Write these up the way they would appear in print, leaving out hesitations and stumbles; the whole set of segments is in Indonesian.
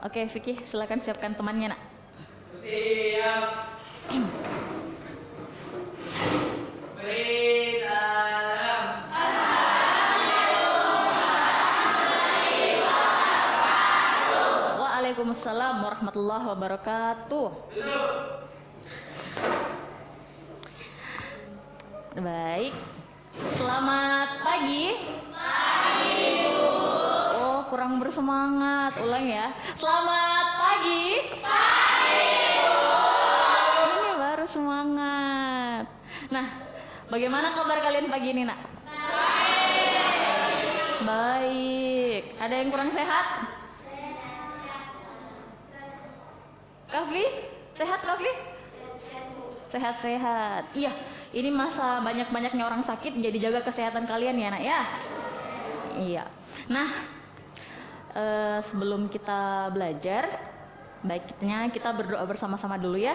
Oke, Vicky, silakan siapkan temannya, Nak. Siap. Beri salam. Waalaikumsalam warahmatullahi wabarakatuh. Duduk. Baik. Selamat pagi. Oh, kurang bersemangat. Ulang ya. Selamat pagi. Ini baru semangat. Nah, bagaimana kabar kalian pagi ini, Nak? Baik. Ada yang kurang sehat? Kafli? Sehat, Kafli? Sehat-sehat. Iya, ini masa banyak-banyaknya orang sakit, jadi jaga kesehatan kalian ya, Nak ya. Iya. Nah, sebelum kita belajar, baiknya kita berdoa bersama-sama dulu ya.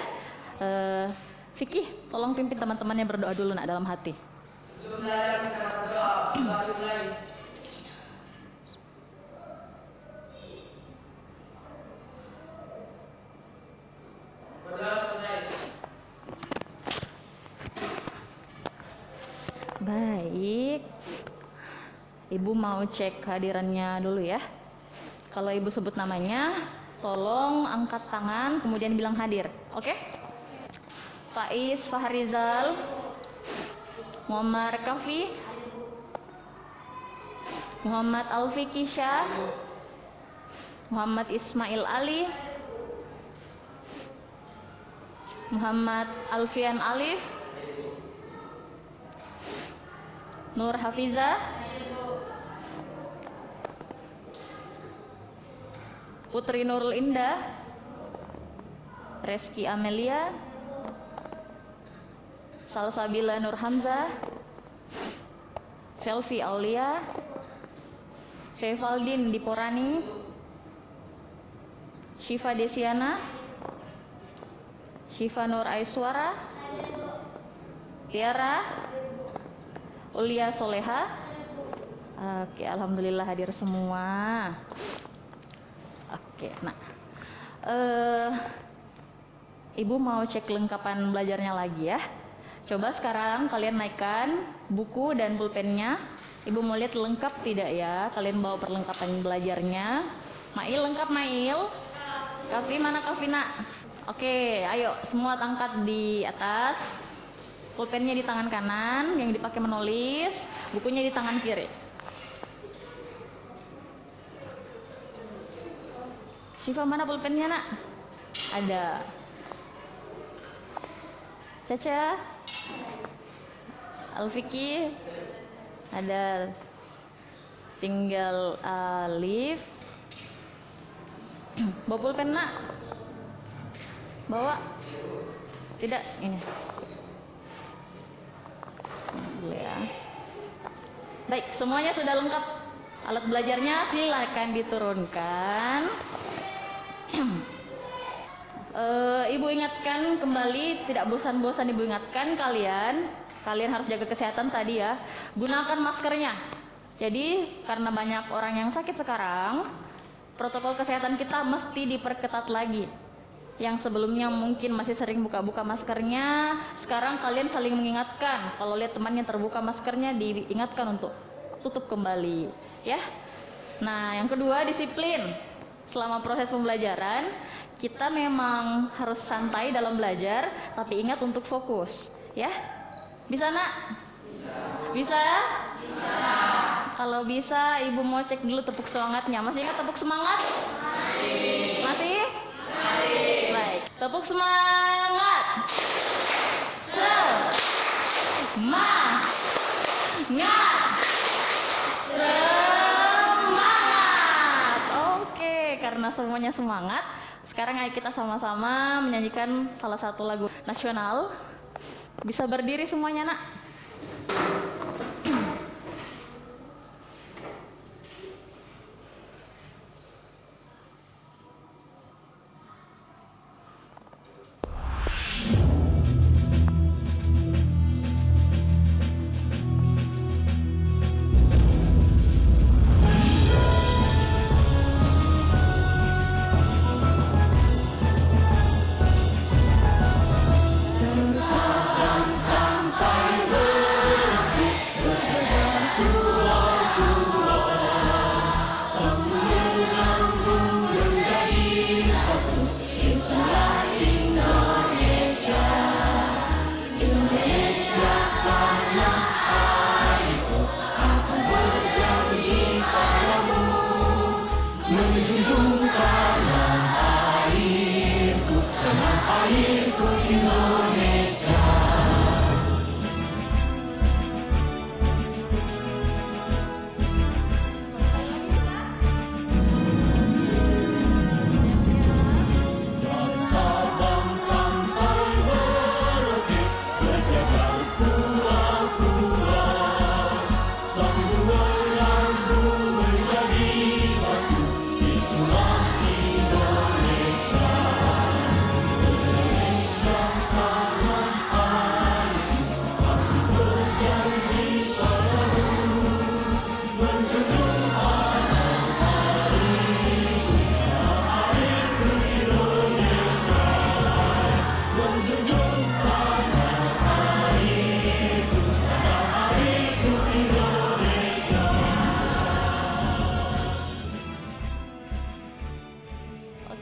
Vicky, tolong pimpin teman-temannya berdoa dulu, Nak, dalam hati. Sebelum belajar kita berdoa. Doa mulai. Berdoa selesai. Baik. Ibu mau cek kehadirannya dulu ya. Kalau ibu sebut namanya, tolong angkat tangan kemudian bilang hadir. Oke? Faiz Fahrizal, Muhammad Kafi, Muhammad Alfi Kisha, Muhammad Ismail Ali, Muhammad Alfian Alif, Nur Hafiza, Putri Nurul Indah, Reski Amelia, Salsabila Nur Hamzah, Selvi Aulia, Syefaldin Diporani, Syifa Desiana, Syifa Nur Aiswara, Tiara, Ulia Soleha. Oke, alhamdulillah hadir semua. Oke, nah, Ibu mau cek kelengkapan belajarnya lagi ya. Coba sekarang kalian naikkan buku dan pulpennya. Ibu mau lihat lengkap tidak ya. Kalian bawa perlengkapan belajarnya. Mail lengkap, Mail? Kafi mana Kafi, Nak? Oke, ayo semua angkat di atas. Pulpennya di tangan kanan yang dipakai menulis, bukunya di tangan kiri. Syifa mana pulpennya, Nak? Ada. Caca, Alfiki, ada. Tinggal Alif. Bawa pulpen, Nak? Bawa? Tidak, ini. Dulu ya. Baik, semuanya sudah lengkap. Alat belajarnya silakan diturunkan. Ibu ingatkan kembali, tidak bosan-bosan Ibu ingatkan kalian harus jaga kesehatan tadi ya. Gunakan maskernya. Jadi karena banyak orang yang sakit sekarang, protokol kesehatan kita mesti diperketat lagi. Yang sebelumnya mungkin masih sering buka-buka maskernya, sekarang kalian saling mengingatkan. Kalau lihat temannya terbuka maskernya, diingatkan untuk tutup kembali ya. Nah, yang kedua, disiplin. Selama proses pembelajaran kita memang harus santai dalam belajar, tapi ingat untuk fokus ya. Bisa, Nak? Bisa? Bisa. Kalau bisa, Ibu mau cek dulu tepuk semangatnya. Masih ingat tepuk semangat? Masih? Baik, tepuk semangat. Semangat. Semangat. Oke, karena semuanya semangat, sekarang ayo kita sama-sama menyanyikan salah satu lagu nasional. Bisa berdiri semuanya, Nak?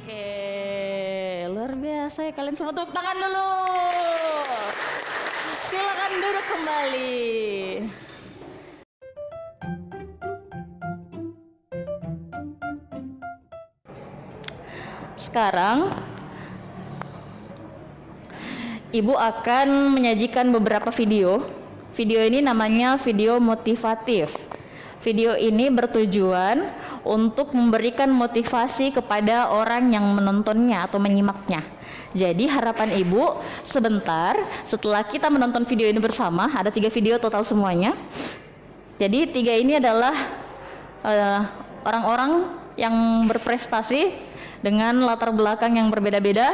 Oke, luar biasa ya, kalian semua tepuk tangan dulu. Silakan duduk kembali. Sekarang Ibu akan menyajikan beberapa video. Video ini namanya video motivatif. Video ini bertujuan untuk memberikan motivasi kepada orang yang menontonnya atau menyimaknya. Jadi harapan Ibu sebentar setelah kita menonton video ini bersama, ada 3 video total semuanya. Jadi 3 ini adalah orang-orang yang berprestasi dengan latar belakang yang berbeda-beda.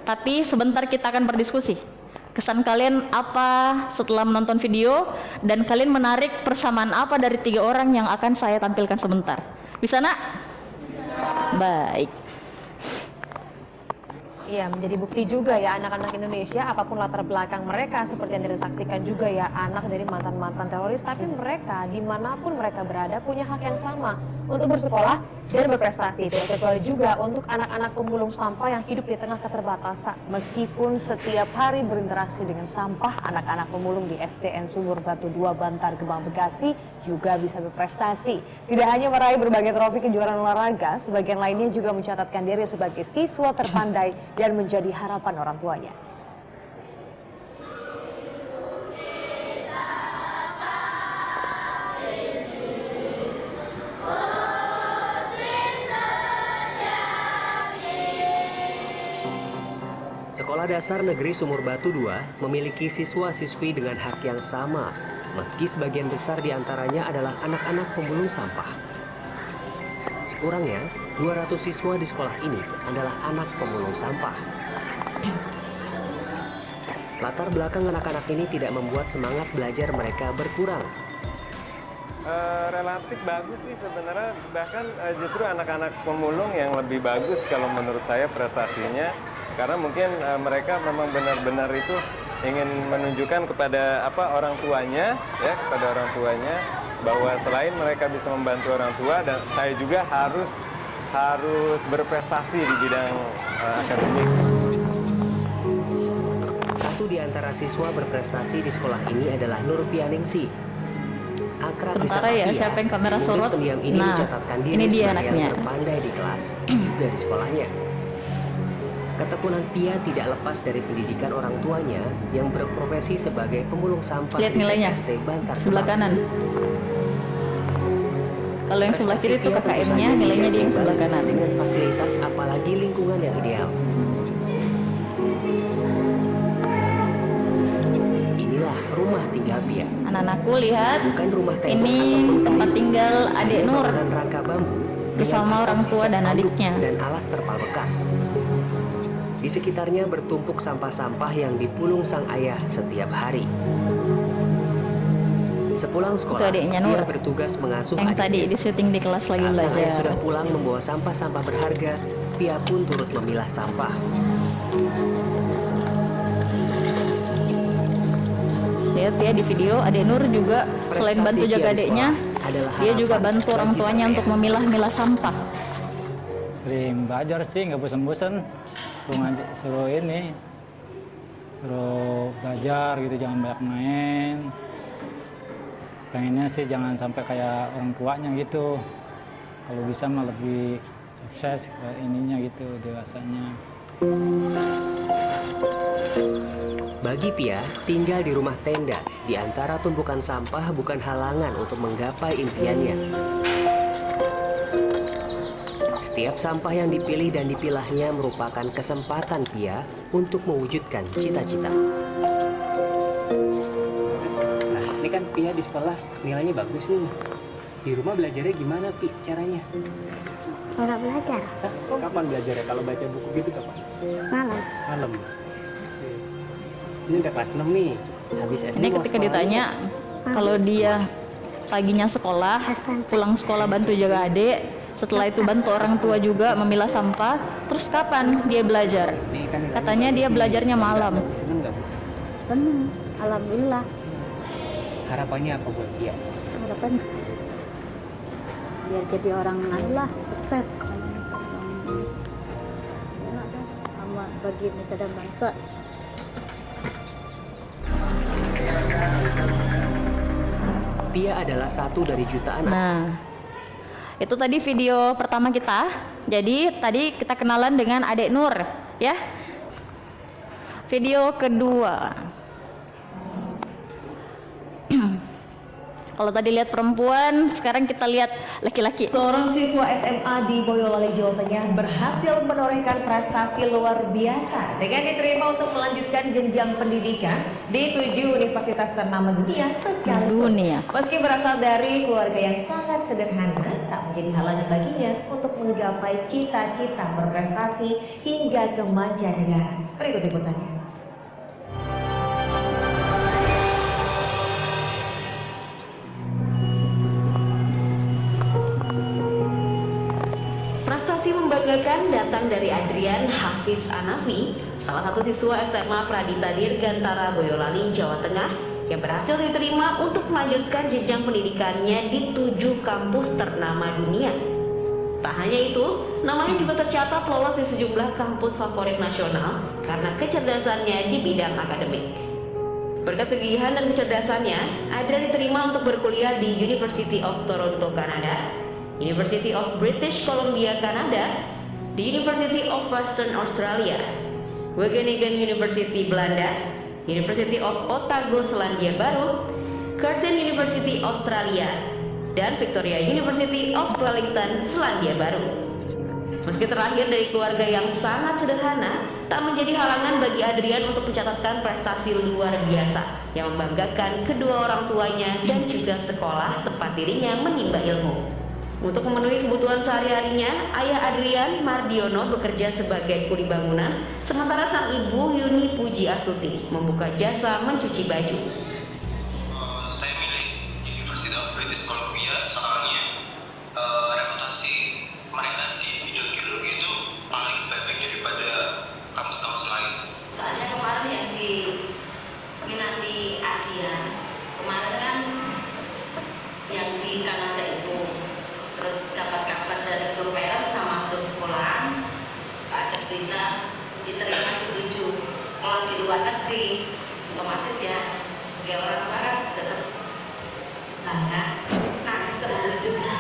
Tapi sebentar kita akan berdiskusi. Kesan kalian apa setelah menonton video, dan kalian menarik persamaan apa dari 3 orang yang akan saya tampilkan sebentar. Bisa, Nak? Bisa. Baik. Iya, menjadi bukti juga ya anak-anak Indonesia, apapun latar belakang mereka, seperti yang disaksikan juga ya, anak dari mantan-mantan teroris, tapi mereka dimanapun mereka berada punya hak yang sama untuk bersekolah dan berprestasi. Tidak kecuali juga untuk anak-anak pemulung sampah yang hidup di tengah keterbatasan. Meskipun setiap hari berinteraksi dengan sampah, anak-anak pemulung di SDN Sumur Batu 2 Bantar Gebang Bekasi juga bisa berprestasi. Tidak hanya meraih berbagai trofi kejuaraan olahraga, sebagian lainnya juga mencatatkan diri sebagai siswa terpandai dan menjadi harapan orang tuanya. Sekolah Dasar Negeri Sumur Batu 2 memiliki siswa-siswi dengan hak yang sama, meski sebagian besar diantaranya adalah anak-anak pemulung sampah. Sekurangnya, 200 siswa di sekolah ini adalah anak pemulung sampah. Latar belakang anak-anak ini tidak membuat semangat belajar mereka berkurang. Relatif bagus sih sebenarnya, bahkan justru anak-anak pemulung yang lebih bagus kalau menurut saya prestasinya, karena mungkin mereka memang benar-benar itu ingin menunjukkan kepada orang tuanya, ya, kepada orang tuanya, bahwa selain mereka bisa membantu orang tua, dan saya juga harus berprestasi di bidang akademik. Satu di antara siswa berprestasi di sekolah ini adalah Nur Pianingsi. Akrab disapa Sementara ya, Pia, siapa yang kamera murid sorot? pendiam ini Nah, mencatatkan diri ini dia sebagai anaknya. yang terpandai di kelas, juga di sekolahnya. Ketekunan Pia tidak lepas dari pendidikan orang tuanya yang berprofesi sebagai pemulung sampah Lihat di nilainya, TPST Bantar sebelah Gebang. kanan. Kalau yang sebelah kiri itu Prestasi Pia tentu KKM-nya, saja nilainya di yang sebelah diimbangi kanan. dengan fasilitas apalagi lingkungan yang ideal. Inilah rumah tinggal Pia. Anak-anakku lihat, Bukan rumah tembok ini ataupun tempat kayu. tinggal adik Hanya Nur bangunan rangka bambu dengan bersama atap orang tua sisa dan spanduk adiknya. dan alas terpal bekas. Di sekitarnya bertumpuk sampah-sampah yang dipulung sang ayah setiap hari. Sepulang sekolah, adiknya Nur, dia bertugas mengasuh yang adiknya. tadi di syuting di kelas lagi Saat sang ayah belajar. sudah pulang membawa sampah-sampah berharga, Pia pun turut memilah sampah. Lihat ya di video, adik Nur juga selain Prestasi bantu Pia jaga di adiknya, sekolah adalah dia juga harapan bantu orang bagi tuanya sang untuk ayah. memilah-milah sampah. Sering belajar sih, nggak bosan-bosan. Suruh belajar gitu, jangan banyak main. Pengennya sih jangan sampai kayak orang tuanya gitu. Kalau bisa mah lebih sukses ke ininya gitu, dewasanya. Bagi Pia, tinggal di rumah tenda di antara tumpukan sampah bukan halangan untuk menggapai impiannya. Setiap sampah yang dipilih dan dipilahnya merupakan kesempatan Pia untuk mewujudkan cita-cita. Nah, ini kan Pia di sekolah nilainya bagus nih. Di rumah belajarnya gimana, Pi, caranya? Kalau belajar, Hah? Kapan belajarnya? Kalau baca buku gitu kapan? malam. Malam. Ini udah kelas 6 nih. Habis SD Ini mau ketika sekolah ditanya kalau dia paginya sekolah, pulang sekolah bantu jaga adik, setelah itu bantu orang tua juga memilah sampah, terus kapan dia belajar? Nih, kan nilainya Katanya bagus dia nih. belajarnya malam. Seneng nggak, Bu? Seneng, alhamdulillah. Harapannya apa buat Pia? Harapan biar jadi orang lah sukses. Enak dah, sama bagi nusa dan bangsa. Pia adalah satu dari jutaan Nah, itu tadi video pertama kita. Jadi tadi kita kenalan dengan Adek Nur, ya. Video kedua. Kalau tadi lihat perempuan, sekarang kita lihat laki-laki. Seorang siswa SMA di Boyolali, Jawa Tengah berhasil menorehkan prestasi luar biasa dengan diterima untuk melanjutkan jenjang pendidikan di 7 universitas ternama dunia sekaligus. Meski berasal dari keluarga yang sangat sederhana, tak menjadi halangan baginya untuk menggapai cita-cita berprestasi hingga ke mancanegara. Berikut liputannya. Prestasi membanggakan datang dari Adrian Hafiz Anafi, salah satu siswa SMA Pradita Dirgantara Boyolali, Jawa Tengah, yang berhasil diterima untuk melanjutkan jenjang pendidikannya di 7 kampus ternama dunia. Tak hanya itu, namanya juga tercatat lolos di sejumlah kampus favorit nasional karena kecerdasannya di bidang akademik. Berkat kegigihan dan kecerdasannya, Adrian diterima untuk berkuliah di University of Toronto, Kanada, University of British Columbia, Kanada, di University of Western Australia, Wageningen University, Belanda, University of Otago, Selandia Baru, Curtin University, Australia, dan Victoria University of Wellington, Selandia Baru. Meski terlahir dari keluarga yang sangat sederhana, tak menjadi halangan bagi Adrian untuk mencatatkan prestasi luar biasa yang membanggakan kedua orang tuanya dan juga sekolah tempat dirinya menimba ilmu. Untuk memenuhi kebutuhan sehari-harinya, ayah Adrian, Mardiono, bekerja sebagai kuli bangunan, sementara sang ibu, Yuni Puji Astuti, membuka jasa mencuci baju. Saya milih University of British Columbia soalnya reputasi mereka di bidang geologi itu paling baik daripada kampus-kampus lain. Soalnya kemarin yang diminati Adrian, kemarin kan yang di Kanada itu, terus dapat kabar dari grup parent sama grup sekolahan, ada berita diterima di 7 sekolah di luar negeri. Otomatis ya sebagai orang barat tetap bangga, nangis terharu juga.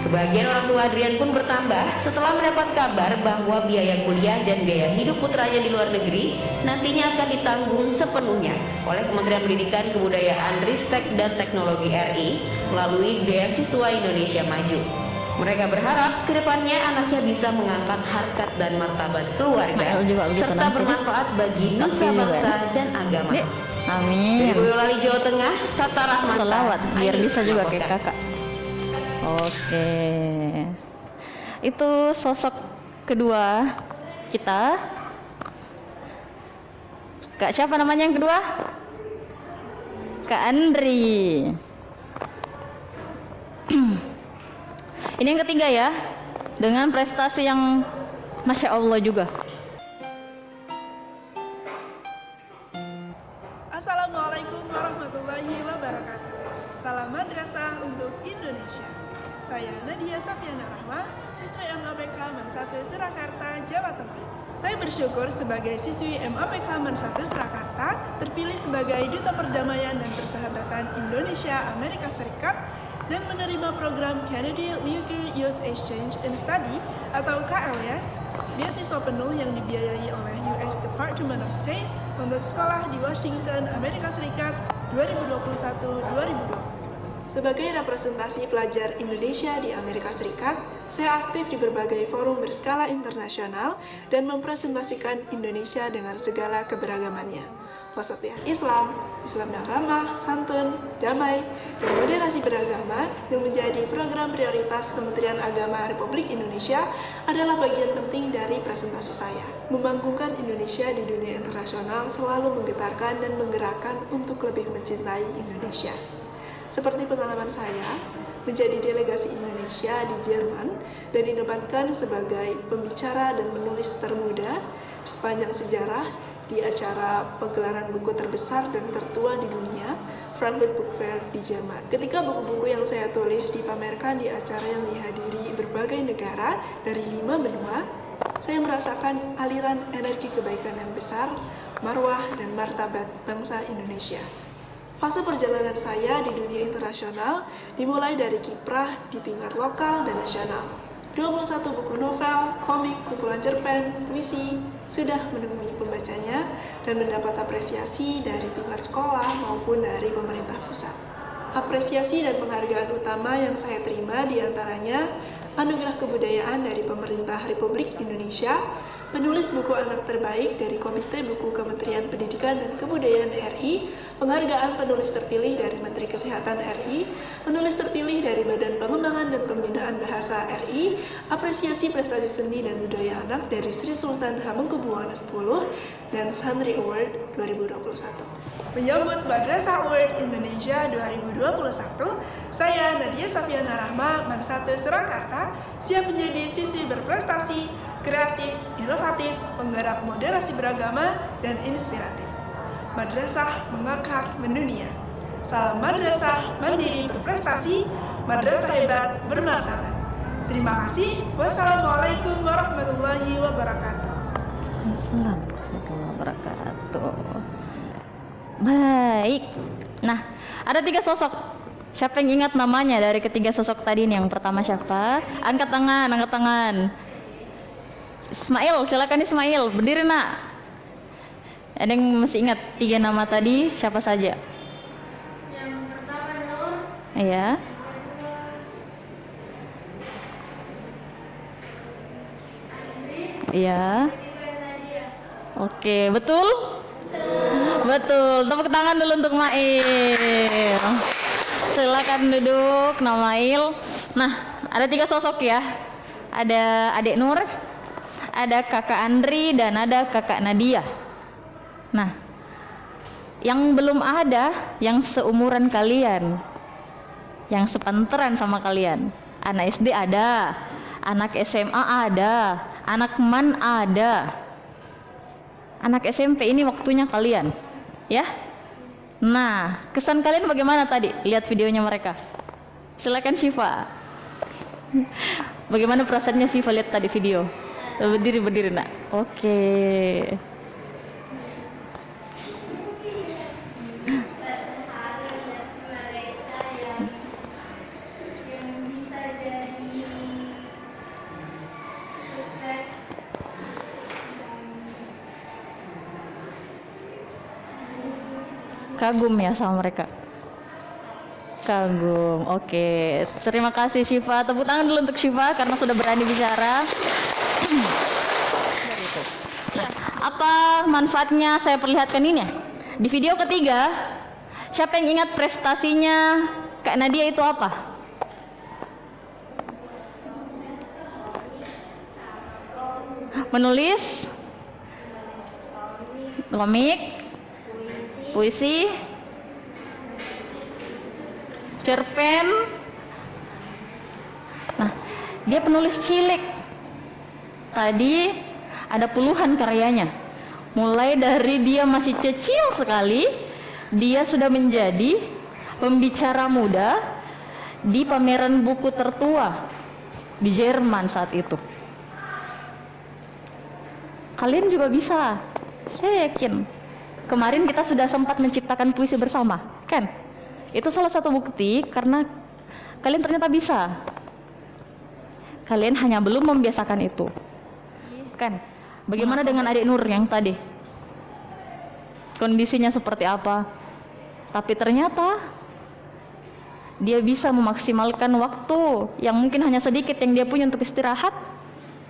Kebahagiaan orang tua Adrian pun bertambah setelah mendapat kabar bahwa biaya kuliah dan biaya hidup putranya di luar negeri nantinya akan ditanggung sepenuhnya oleh Kementerian Pendidikan, Kebudayaan, Ristek, dan Teknologi RI melalui Beasiswa Indonesia Maju. Mereka berharap kedepannya anaknya bisa mengangkat harkat dan martabat keluarga serta bermanfaat bagi nusa bangsa dan agama. Amin. Dari Boyolali, Jawa Tengah, Tata Rahmata. Selawat biar Ayu bisa juga kayak melaporkan. kakak. Oke, itu sosok kedua kita. Kak siapa namanya yang kedua? Kak Andri. Ini yang ketiga ya, dengan prestasi yang Masya Allah juga. Assalamualaikum warahmatullahi wabarakatuh. Salam madrasah untuk Indonesia. Saya Nadia Safiana Rahma, siswi MAPK MAN 1 Surakarta, Jawa Tengah. Saya bersyukur sebagai siswi MAPK MAN 1 Surakarta terpilih sebagai Duta Perdamaian dan Persahabatan Indonesia Amerika Serikat dan menerima menerima program Kennedy Uyghur Youth Exchange and Study atau KLS, beasiswa penuh yang dibiayai oleh US Department of State untuk sekolah di Washington, Amerika Serikat 2021-2022. Sebagai representasi pelajar Indonesia di Amerika Serikat, saya aktif di berbagai forum berskala internasional dan mempresentasikan Indonesia dengan segala keberagamannya. Wasatiyah Islam, Islam yang ramah, santun, damai, dan moderasi beragama yang menjadi program prioritas Kementerian Agama Republik Indonesia adalah bagian penting dari presentasi saya. Membangkungkan Indonesia di dunia internasional selalu menggetarkan dan menggerakkan untuk lebih mencintai Indonesia. Seperti pengalaman saya menjadi delegasi Indonesia di Jerman dan dinobatkan sebagai pembicara dan penulis termuda sepanjang sejarah di acara pegelaran buku terbesar dan tertua di dunia, Frankfurt Book Fair di Jerman. Ketika buku-buku yang saya tulis dipamerkan di acara yang dihadiri berbagai negara dari 5 benua, saya merasakan aliran energi kebaikan yang besar, marwah dan martabat bangsa Indonesia. Fase perjalanan saya di dunia internasional dimulai dari kiprah di tingkat lokal dan nasional. 21 buku novel, komik, kumpulan cerpen, puisi sudah menemui pembacanya dan mendapat apresiasi dari tingkat sekolah maupun dari pemerintah pusat. Apresiasi dan penghargaan utama yang saya terima diantaranya Anugerah Kebudayaan dari Pemerintah Republik Indonesia, penulis buku anak terbaik dari Komite Buku Kementerian Pendidikan dan Kebudayaan RI, penghargaan penulis terpilih dari Menteri Kesehatan RI, penulis terpilih dari Badan Pengembangan dan Pembinaan Bahasa RI, apresiasi prestasi seni dan budaya anak dari Sri Sultan Hamengkubuwono X, dan Santri Award 2021. Menyambut Madrasah Award Indonesia 2021, saya Nadia Safiana Rahma, Man 1 Surakarta, siap menjadi siswi berprestasi, kreatif, inovatif, penggerak moderasi beragama, dan inspiratif. Madrasah mengakar mendunia. Salam madrasah mandiri berprestasi, madrasah hebat bermartabat. Terima kasih. Wassalamualaikum warahmatullahi wabarakatuh. Waalaikumsalam warahmatullahi wabarakatuh. Baik. Nah, ada 3 sosok. Siapa yang ingat namanya dari ketiga sosok tadi ini? Yang pertama siapa? Angkat tangan, angkat tangan. Ismail, silakan Ismail, berdiri nak. Ada yang masih ingat 3 nama tadi, siapa saja? Yang pertama Nur. Iya. Iya. Oke, betul? Betul. Tepuk tangan dulu untuk Mail. Silakan duduk, Namail. Nah, ada 3 sosok ya. Ada Adik Nur, ada Kakak Andri, dan ada Kakak Nadia. Nah, yang belum ada, yang seumuran kalian, yang sepanteran sama kalian. Anak SD ada, anak SMA ada, anak MAN ada. Anak SMP ini waktunya kalian, ya. Nah, kesan kalian bagaimana tadi lihat videonya mereka? Silakan Syifa. Bagaimana perasaannya Syifa lihat tadi video? Berdiri nak. Oke. Kagum ya sama mereka. Kagum. Oke. Terima kasih Syifa. Tepuk tangan dulu untuk Syifa karena sudah berani bicara. Nah, apa manfaatnya saya perlihatkan ini? Di video ketiga, siapa yang ingat prestasinya Kak Nadia itu apa? Menulis komik, puisi, cerpen. Nah, dia penulis cilik. Tadi ada puluhan karyanya. Mulai dari dia masih kecil sekali, dia sudah menjadi pembicara muda di pameran buku tertua di Jerman saat itu. Kalian juga bisa, saya yakin. Kemarin kita sudah sempat menciptakan puisi bersama, kan? Itu salah satu bukti karena Kalian ternyata bisa. Kalian hanya belum membiasakan itu. Kan? Bagaimana dengan adik Nur yang tadi? Kondisinya seperti apa? Tapi ternyata dia bisa memaksimalkan waktu yang mungkin hanya sedikit yang dia punya untuk istirahat,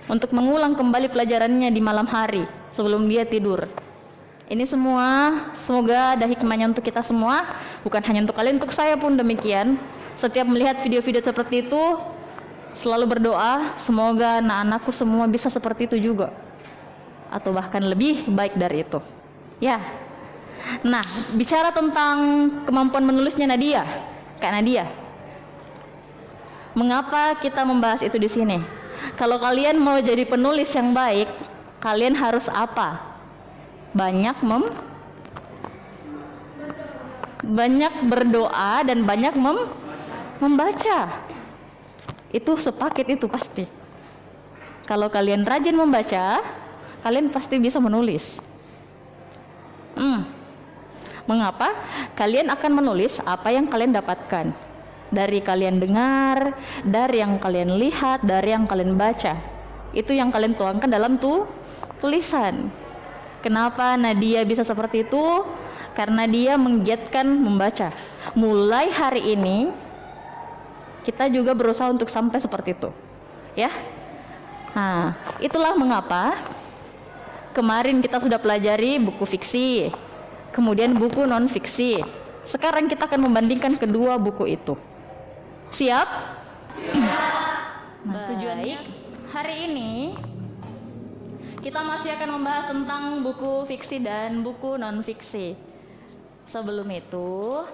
untuk mengulang kembali pelajarannya di malam hari sebelum dia tidur. Ini semua semoga ada hikmahnya untuk kita semua, bukan hanya untuk kalian, untuk saya pun demikian. Setiap melihat video-video seperti itu selalu berdoa semoga anak-anakku semua bisa seperti itu juga, atau bahkan lebih baik dari itu. Ya. Nah, bicara tentang kemampuan menulisnya Nadia, Kak Nadia. Mengapa kita membahas itu di sini? Kalau kalian mau jadi penulis yang baik, kalian harus apa? Banyak berdoa dan banyak membaca. Itu sepaket itu pasti. Kalau kalian rajin membaca, kalian pasti bisa menulis. Mengapa? Kalian akan menulis apa yang kalian dapatkan dari kalian dengar, dari yang kalian lihat, dari yang kalian baca. Itu yang kalian tuangkan dalam tulisan. Kenapa Nadia bisa seperti itu? Karena dia menggiatkan membaca. Mulai hari ini kita juga berusaha untuk sampai seperti itu. Ya. Nah, itulah mengapa kemarin kita sudah pelajari buku fiksi, kemudian buku non-fiksi. Sekarang kita akan membandingkan kedua buku itu. Siap? Nah, tujuannya hari ini kita masih akan membahas tentang buku fiksi dan buku non-fiksi. Sebelum itu,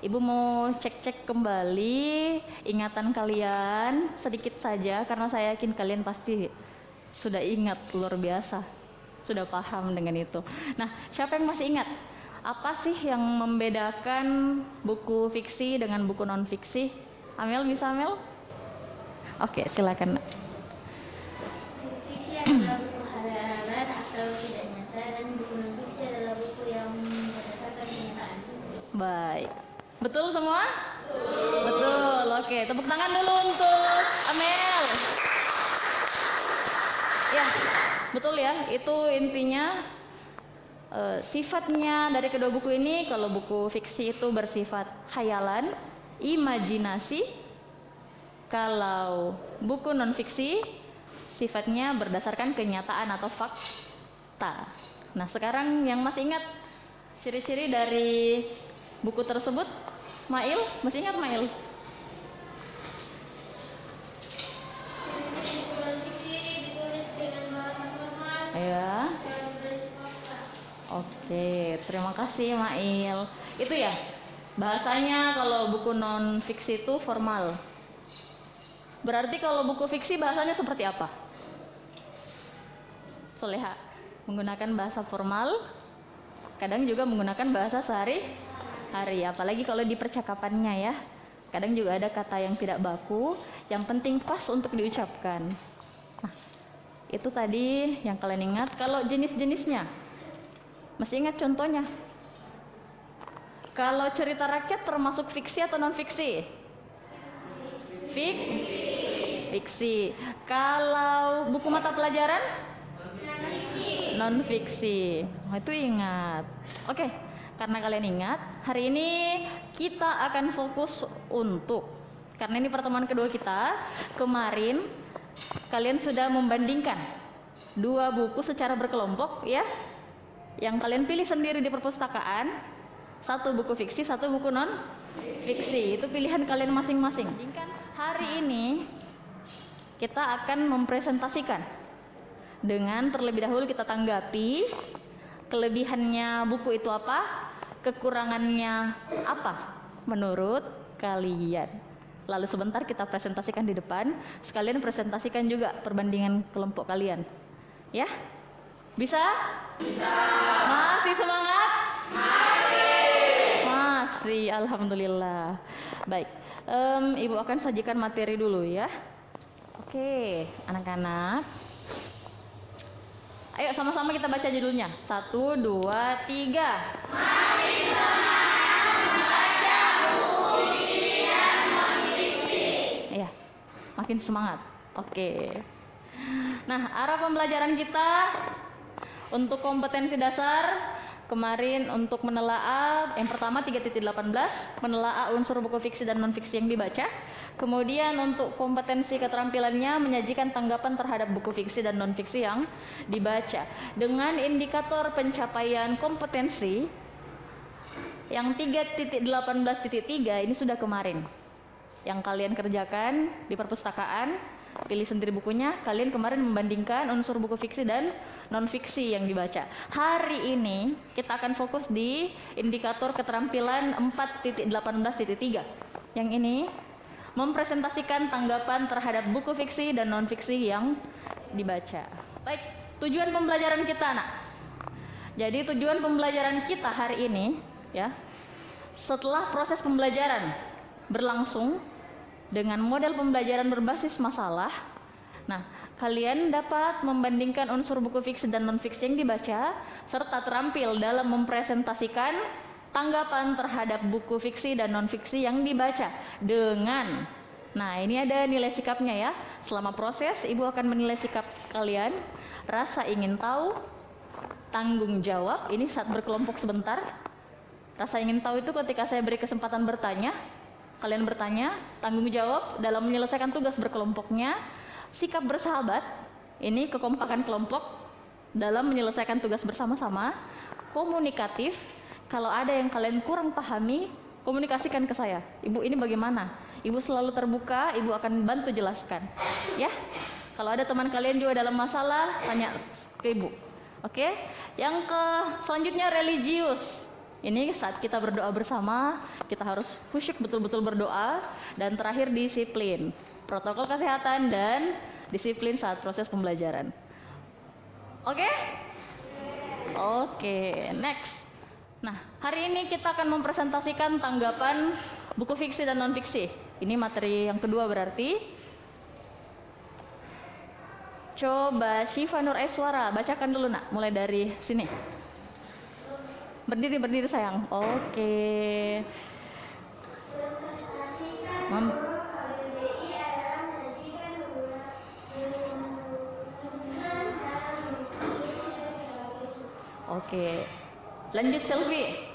Ibu mau cek-cek kembali ingatan kalian sedikit saja, karena saya yakin kalian pasti sudah ingat luar biasa, sudah paham dengan itu. Nah, siapa yang masih ingat? Apa sih yang membedakan buku fiksi dengan buku non-fiksi? Amel, bisa Amel? Oke, silakan. Buku fiksi adalah buku hayalan atau tidak nyata, dan buku non-fiksi adalah buku yang berdasarkan kenyataan. Baik. Betul semua? Betul. Oke, tepuk tangan dulu untuk Amel. Ya, betul ya. Itu intinya sifatnya dari kedua buku ini. Kalau buku fiksi itu bersifat khayalan, imajinasi. Kalau buku non-fiksi sifatnya berdasarkan kenyataan atau fakta. Nah, sekarang yang masih ingat ciri-ciri dari buku tersebut? Mail, masih ingat Mail? Buku non-fiksi ditulis dengan bahasa formal. Ya. Dan berisi fakta. Oke, terima kasih Mail. Itu ya, bahasanya kalau buku non-fiksi itu formal. Berarti kalau buku fiksi bahasanya seperti apa? Soleha, menggunakan bahasa formal, kadang juga menggunakan bahasa sehari-hari, apalagi kalau di percakapannya ya. Kadang juga ada kata yang tidak baku, yang penting pas untuk diucapkan. Nah, itu tadi yang kalian ingat. Kalau jenis-jenisnya, masih ingat contohnya? Kalau cerita rakyat termasuk fiksi atau non-fiksi? Fiksi. Kalau buku mata pelajaran? Non-fiksi. Oh, itu ingat. Oke, karena kalian ingat, hari ini kita akan fokus untuk, karena ini pertemuan kedua kita, kemarin kalian sudah membandingkan dua buku secara berkelompok ya, yang kalian pilih sendiri di perpustakaan, satu buku fiksi, satu buku non-fiksi. Itu pilihan kalian masing-masing. Hari ini kita akan mempresentasikan, dengan terlebih dahulu kita tanggapi kelebihannya buku itu apa, kekurangannya apa menurut kalian. Lalu sebentar kita presentasikan di depan, sekalian presentasikan juga perbandingan kelompok kalian. Ya? Bisa? Bisa. Masih semangat? Masih, alhamdulillah. Baik, Ibu akan sajikan materi dulu ya. Oke, anak-anak. Ayo sama-sama kita baca judulnya. 1, 2, 3. Mari semangat membaca buku fiksi dan non-fiksi. makin semangat. Oke. Nah, arah pembelajaran kita untuk kompetensi dasar kemarin untuk menelaah yang pertama 3.18 menelaah unsur buku fiksi dan non fiksi yang dibaca. Kemudian untuk kompetensi keterampilannya menyajikan tanggapan terhadap buku fiksi dan non fiksi yang dibaca dengan indikator pencapaian kompetensi yang 3.18.3 ini sudah kemarin yang kalian kerjakan di perpustakaan. Pilih sendiri bukunya. Kalian kemarin membandingkan unsur buku fiksi dan non fiksi yang dibaca. Hari ini kita akan fokus di indikator keterampilan 4.18.3. Yang ini mempresentasikan tanggapan terhadap buku fiksi dan non fiksi yang dibaca. Baik, tujuan pembelajaran kita, Nak. Jadi tujuan pembelajaran kita hari ini ya, setelah proses pembelajaran berlangsung dengan model pembelajaran berbasis masalah. Nah, kalian dapat membandingkan unsur buku fiksi dan non fiksi yang dibaca serta terampil dalam mempresentasikan tanggapan terhadap buku fiksi dan non fiksi yang dibaca dengan, nah ini ada nilai sikapnya ya. Selama proses Ibu akan menilai sikap kalian, rasa ingin tahu, tanggung jawab, ini saat berkelompok sebentar. Rasa ingin tahu itu ketika saya beri kesempatan bertanya, kalian bertanya, tanggung jawab dalam menyelesaikan tugas berkelompoknya, sikap bersahabat, ini kekompakan kelompok dalam menyelesaikan tugas bersama-sama, komunikatif, kalau ada yang kalian kurang pahami, komunikasikan ke saya. Ibu ini bagaimana? Ibu selalu terbuka, Ibu akan bantu jelaskan. Ya, kalau ada teman kalian juga dalam masalah, tanya ke Ibu. Oke, yang selanjutnya religius. Ini saat kita berdoa bersama, kita harus khusyuk betul-betul berdoa. Dan terakhir disiplin, protokol kesehatan dan disiplin saat proses pembelajaran. Oke? Oke, next. Nah, hari ini kita akan mempresentasikan tanggapan buku fiksi dan non fiksi. Ini materi yang kedua berarti. Coba Syifa Nur Aiswara, bacakan dulu Nak, mulai dari sini. Berdiri sayang. Oke. Oke. Lanjut Selfie.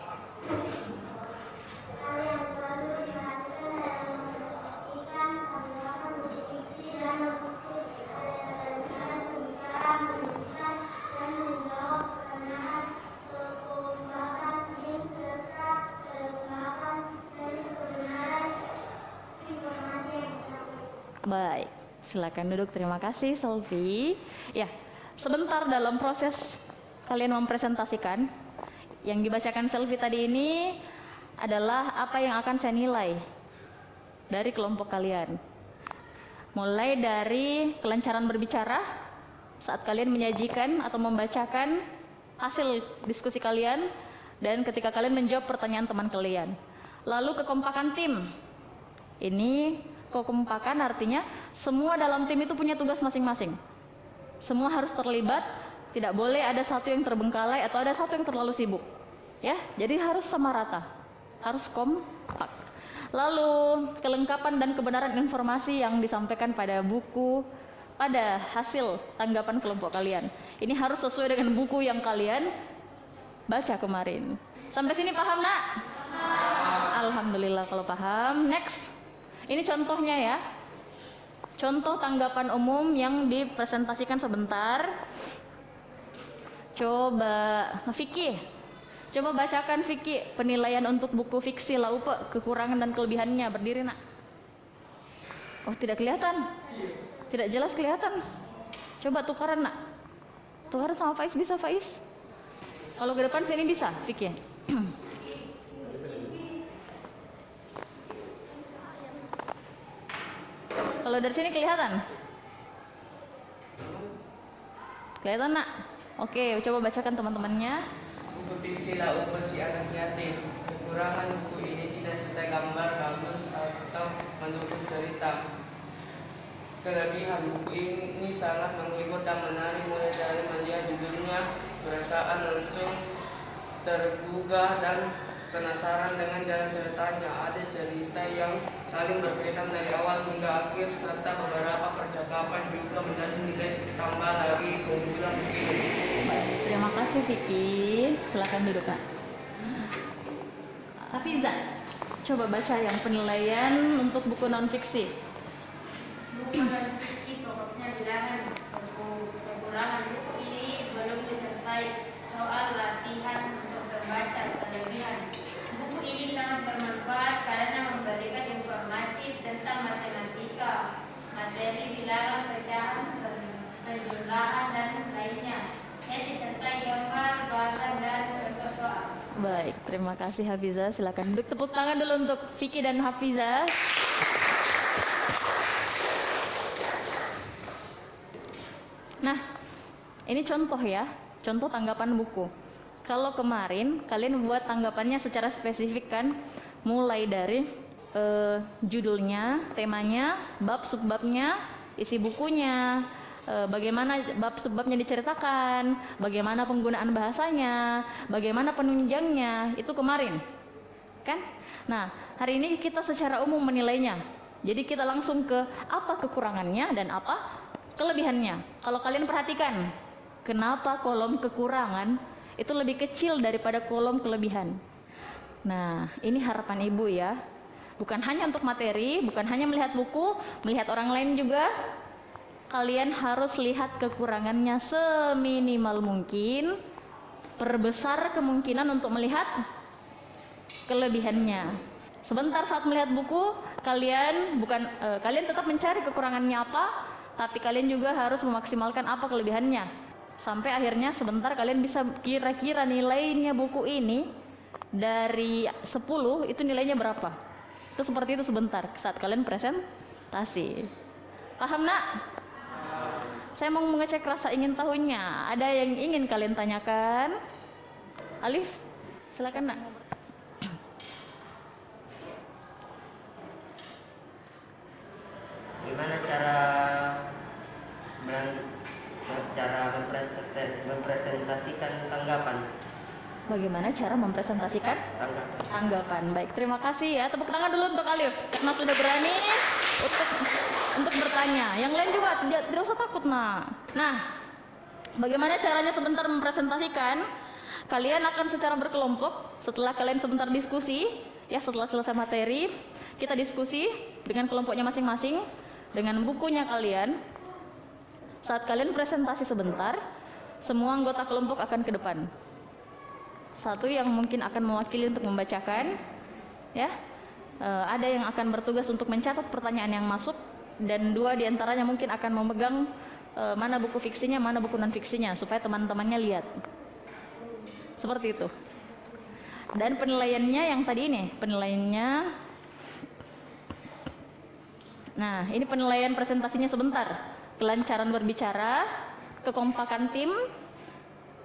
Baik, silakan duduk. Terima kasih, Selvi. Ya, sebentar dalam proses kalian mempresentasikan, yang dibacakan Selvi tadi ini adalah apa yang akan saya nilai dari kelompok kalian. Mulai dari kelancaran berbicara saat kalian menyajikan atau membacakan hasil diskusi kalian, dan ketika kalian menjawab pertanyaan teman kalian. Lalu kekompakan tim. Ini kekompakan artinya semua dalam tim itu punya tugas masing-masing. Semua harus terlibat, tidak boleh ada satu yang terbengkalai atau ada satu yang terlalu sibuk. Ya, jadi harus sama rata, harus kompak. Lalu kelengkapan dan kebenaran informasi yang disampaikan pada buku, pada hasil tanggapan kelompok kalian. Ini harus sesuai dengan buku yang kalian baca kemarin. Sampai sini paham, Nak? Alhamdulillah kalau paham. Next. Ini contohnya ya. Contoh tanggapan umum yang dipresentasikan sebentar. Coba Vicky. Coba bacakan Vicky penilaian untuk buku fiksi Laupe, kekurangan dan kelebihannya. Berdiri, Nak. Oh, tidak kelihatan. Tidak jelas kelihatan. Coba tukaran, Nak. Tukaran sama Faiz, bisa Faiz? Kalau ke depan sini bisa, Vicky. Kalau dari sini kelihatan? Kelihatan, Nak? Oke, coba bacakan teman-temannya. Buku fiksi Laupe si anak yatim. Kekurangan buku ini tidak serta gambar bagus atau mendukung cerita. Kelebihan buku ini sangat menghibur dan menarik, mulai dari melihat judulnya, perasaan langsung tergugah dan penasaran dengan jalan ceritanya. Ada cerita yang saling berkaitan dari awal hingga hingga akhir serta beberapa percakapan juga menjadi nilai tambah lagi keunggulan buku ini. Terima kasih Vicky. Silakan duduk Kak. Hafiza, coba baca yang penilaian untuk buku non fiksi. Buku non-fiksi pokoknya bilangan. Kekurangan buku ini belum disertai soal latihan untuk membaca kelebihan. Buku ini sangat bermanfaat karena memberikan informasi tentang matematika, materi bilangan, pecahan, penjumlahan, dan lainnya, yang disertai gambar, bahasa, dan contoh soal. Baik, terima kasih Hafiza. Silakan duduk. Tepuk tangan dulu untuk Vicky dan Hafiza. Nah, ini contoh ya, contoh tanggapan buku. Kalau kemarin kalian buat tanggapannya secara spesifik kan, mulai dari judulnya, temanya, bab subbabnya, isi bukunya, bagaimana bab subbabnya diceritakan, bagaimana penggunaan bahasanya, bagaimana penunjangnya, itu kemarin, kan? Nah, hari ini kita secara umum menilainya. Jadi kita langsung ke apa kekurangannya dan apa kelebihannya. Kalau kalian perhatikan, kenapa kolom kekurangan itu lebih kecil daripada kolom kelebihan. Nah, ini harapan ibu ya. Bukan hanya untuk materi, bukan hanya melihat buku, melihat orang lain juga. Kalian harus lihat kekurangannya seminimal mungkin. Perbesar kemungkinan untuk melihat kelebihannya. Sebentar saat melihat buku, kalian tetap mencari kekurangannya apa, tapi kalian juga harus memaksimalkan apa kelebihannya. Sampai akhirnya sebentar kalian bisa kira-kira nilainya buku ini dari 10 itu nilainya berapa. Itu seperti itu sebentar saat kalian presentasi. Paham nak? Saya mau mengecek rasa ingin tahunya. Ada yang ingin kalian tanyakan? Alif, silakan nak. Gimana cara mempresentasikan tanggapan? Bagaimana cara mempresentasikan tanggapan? Baik, terima kasih ya. Tepuk tangan dulu untuk Alif karena sudah berani untuk bertanya. Yang lain juga tidak usah takut nak. Nah, bagaimana caranya sebentar mempresentasikan? Kalian akan secara berkelompok. Setelah kalian sebentar diskusi, ya setelah selesai materi, kita diskusi dengan kelompoknya masing-masing, dengan bukunya kalian. Saat kalian presentasi sebentar, semua anggota kelompok akan ke depan. Satu yang mungkin akan mewakili untuk membacakan, ya. Ada yang akan bertugas untuk mencatat pertanyaan yang masuk, dan 2 diantaranya mungkin akan memegang mana buku fiksinya, mana buku non fiksinya, supaya teman-temannya lihat. Seperti itu. Dan penilaiannya yang tadi ini, penilaiannya. Nah, ini penilaian presentasinya sebentar. Kelancaran berbicara, kekompakan tim,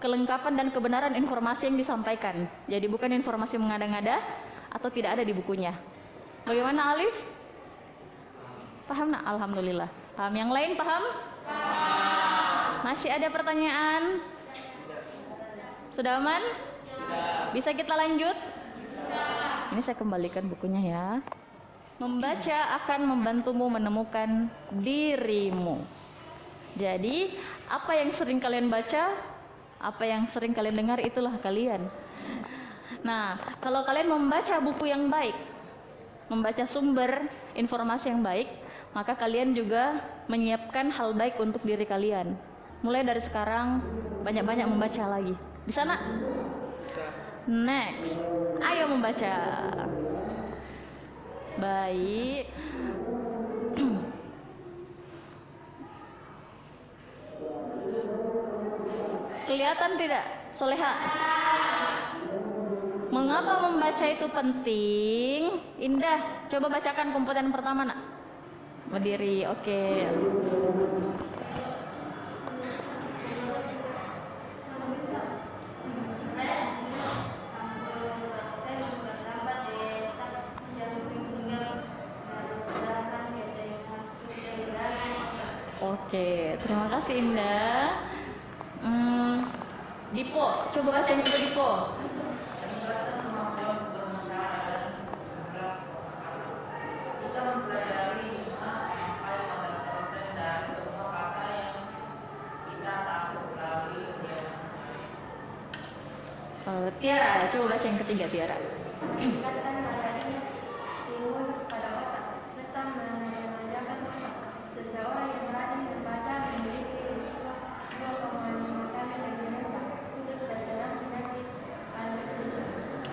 kelengkapan dan kebenaran informasi yang disampaikan. Jadi bukan informasi mengada-ngada atau tidak ada di bukunya. Bagaimana Alif? Paham nak? Alhamdulillah. Paham. Yang lain paham? Masih ada pertanyaan? Sudah aman? Bisa kita lanjut? Ini saya kembalikan bukunya ya. Membaca akan membantumu menemukan dirimu. Jadi apa yang sering kalian baca, apa yang sering kalian dengar, itulah kalian. Nah, kalau kalian membaca buku yang baik, membaca sumber informasi yang baik, maka kalian juga menyiapkan hal baik untuk diri kalian. Mulai dari sekarang, banyak-banyak membaca lagi. Bisa nak? Next, ayo membaca. Baik. Kelihatan tidak, Soleha? Mengapa membaca itu penting? Indah, coba bacakan komponen pertama nak. Berdiri, oke. Oke, terima kasih Indah. Dipo, coba bacain juga Dipo. Tiara, coba baca yang ketiga, Tiara.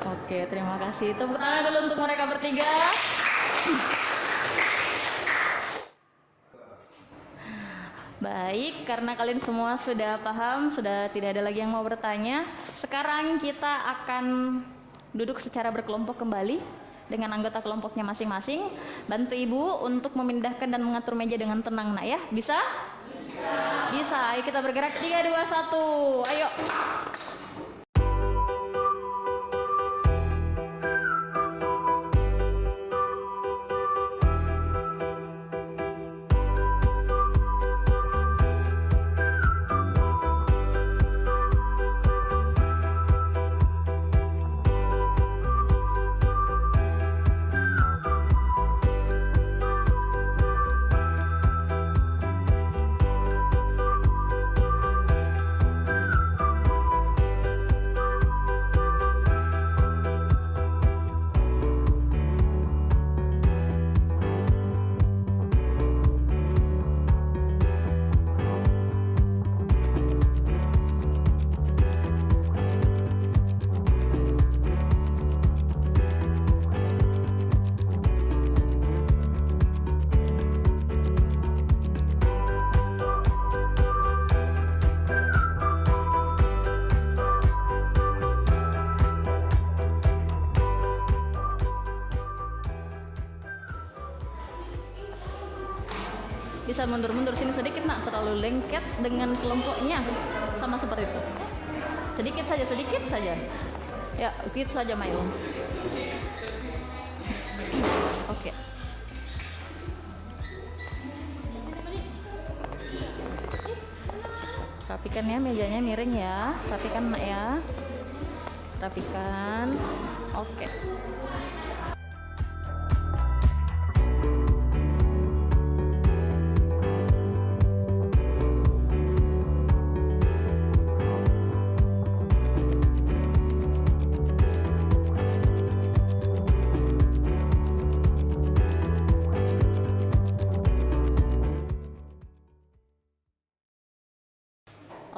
Oke, terima kasih. Tepuk tangan dulu untuk mereka bertiga. Baik, karena kalian semua sudah paham, sudah tidak ada lagi yang mau bertanya. Sekarang kita akan duduk secara berkelompok kembali dengan anggota kelompoknya masing-masing. Bantu ibu untuk memindahkan dan mengatur meja dengan tenang, nak ya. Bisa? Bisa. Bisa. Ayo kita bergerak. 3, 2, 1. Ayo. Bisa mundur-mundur sini sedikit, nak, terlalu lengket dengan kelompoknya, sama seperti itu. Sedikit saja. Ya, gitu saja, Mayu. Oke. Rapikan ya, mejanya miring ya. Rapikan, nak ya. Rapikan. Oke.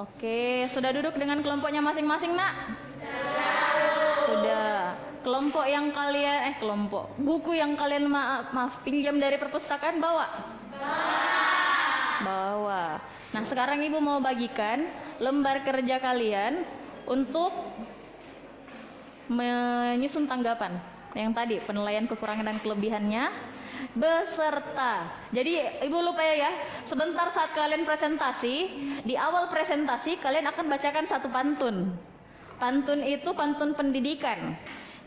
Oke, sudah duduk dengan kelompoknya masing-masing, nak? Sudah. Kelompok yang kalian, buku yang kalian pinjam dari perpustakaan bawa? Bawa. Nah, sekarang ibu mau bagikan lembar kerja kalian untuk menyusun tanggapan. Yang tadi, penilaian kekurangan dan kelebihannya beserta. Jadi ibu lupa ya, sebentar saat kalian presentasi, di awal presentasi kalian akan bacakan satu pantun. Pantun itu pantun pendidikan.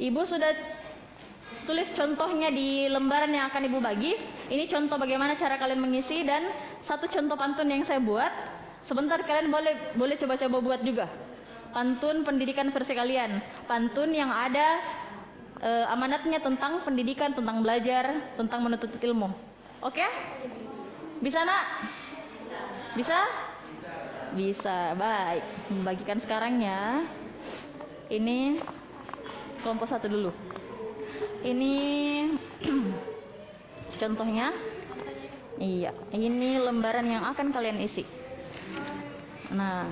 Ibu sudah tulis contohnya di lembaran yang akan ibu bagi. Ini contoh bagaimana cara kalian mengisi dan satu contoh pantun yang saya buat. Sebentar kalian boleh coba-coba buat juga. Pantun pendidikan versi kalian. Pantun yang ada amanatnya tentang pendidikan, tentang belajar, tentang menuntut ilmu. Oke? Bisa, nak? Bisa? Bisa. Baik. Membagikan sekarang ya. Ini kelompok 1 dulu. Ini contohnya. Iya, ini lembaran yang akan kalian isi. Nah,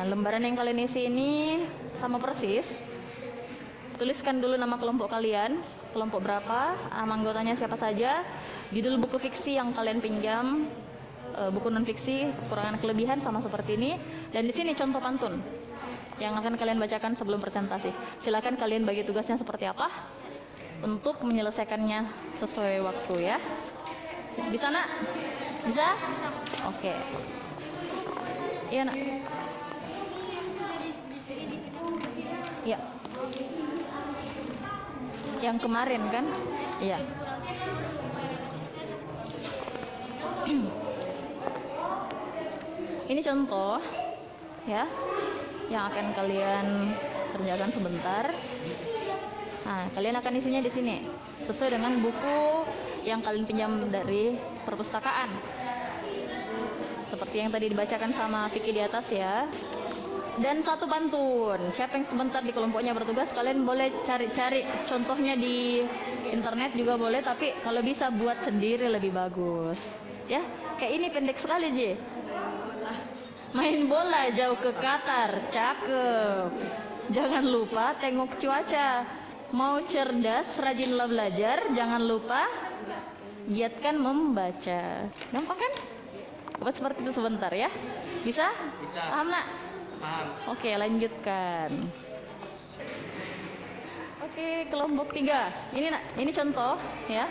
lembaran yang kalian isi ini sama persis. Tuliskan dulu nama kelompok kalian, kelompok berapa, anggotanya siapa saja, judul buku fiksi yang kalian pinjam, buku non fiksi, kekurangan kelebihan sama seperti ini, dan di sini contoh pantun yang akan kalian bacakan sebelum presentasi. Silakan kalian bagi tugasnya seperti apa untuk menyelesaikannya sesuai waktu ya. Bisa, nak? Bisa? Oke. Iya, nak. Iya. Yang kemarin kan? Iya. Ini contoh ya yang akan kalian kerjakan sebentar. Nah, kalian akan isinya di sini sesuai dengan buku yang kalian pinjam dari perpustakaan. Seperti yang tadi dibacakan sama Vicky di atas ya. dan satu pantun. Siapa yang sebentar di kelompoknya bertugas, kalian boleh cari-cari contohnya di internet juga boleh, tapi kalau bisa buat sendiri lebih bagus. Ya, kayak ini pendek sekali, Ji. Main bola jauh ke Qatar, cakep. Jangan lupa tengok cuaca. Mau cerdas, rajinlah belajar, jangan lupa giatkan membaca. Gampang kan? Buat seperti itu sebentar ya. Bisa? Bisa. Paham nak? Paham. Oke, lanjutkan. Oke, kelompok 3. Ini nak, ini contoh ya.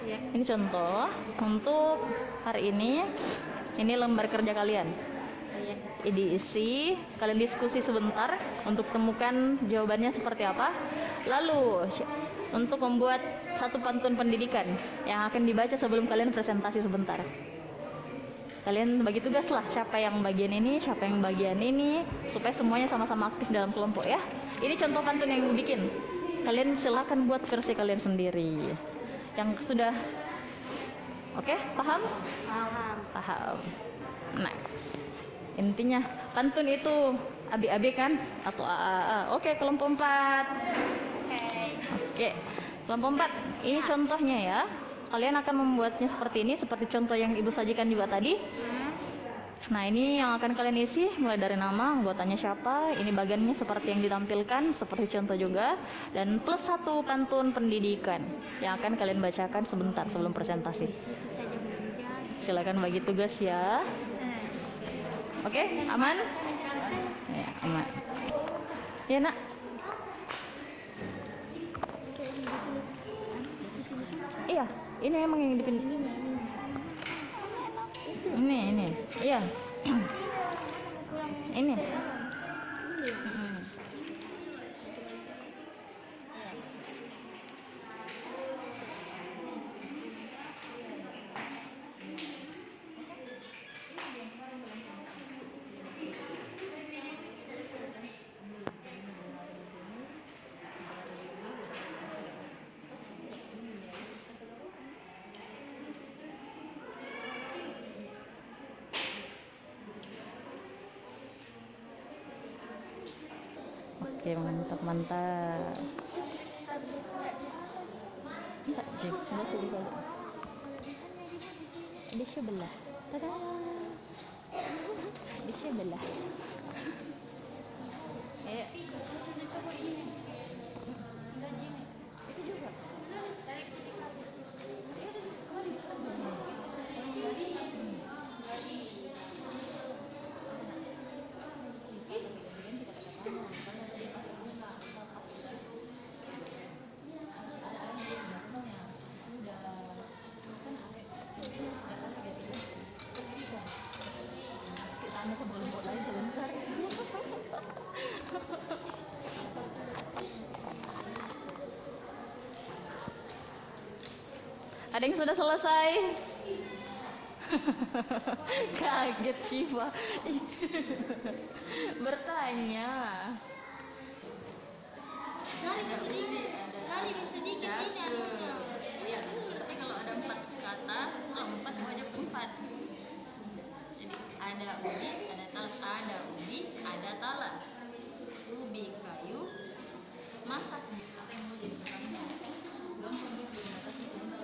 Ini contoh untuk hari ini. Ini lembar kerja kalian. Diisi, kalian diskusi sebentar untuk temukan jawabannya seperti apa. Lalu untuk membuat satu pantun pendidikan yang akan dibaca sebelum kalian presentasi sebentar. Kalian bagi tugas lah, siapa yang bagian ini, siapa yang bagian ini, supaya semuanya sama-sama aktif dalam kelompok ya. Ini contoh pantun yang bikin. Kalian silakan buat versi kalian sendiri. Yang sudah oke, paham? Paham. Next. Intinya pantun itu AB-AB kan atau AAA. Oke, kelompok 4. Oke. Kelompok 4. Ini contohnya ya. Kalian akan membuatnya seperti ini, seperti contoh yang Ibu sajikan juga tadi. Nah, ini yang akan kalian isi mulai dari nama, anggotanya siapa, ini bagiannya seperti yang ditampilkan, seperti contoh juga, dan plus satu pantun pendidikan yang akan kalian bacakan sebentar sebelum presentasi. Silakan bagi tugas ya. Oke, aman? Ya, aman. Ya, Nak. Iya, ini emang yang dipilih. Ini. Iya. Ini. Oke, mantap. Di sebelah. Tada. Di sebelah. Itu juga. Ada yang sudah selesai? Kaget Syifa. Bertanya. Kali sedikit ini anunya. Iya, berarti kalau ada 4 kata, 4 wajib 4. Jadi ada ubi, ada talas, ada talas. Ubi kayu, masak. Apa yang mau jadi pertanyaan? Gampang gitu ya, tapi sebentar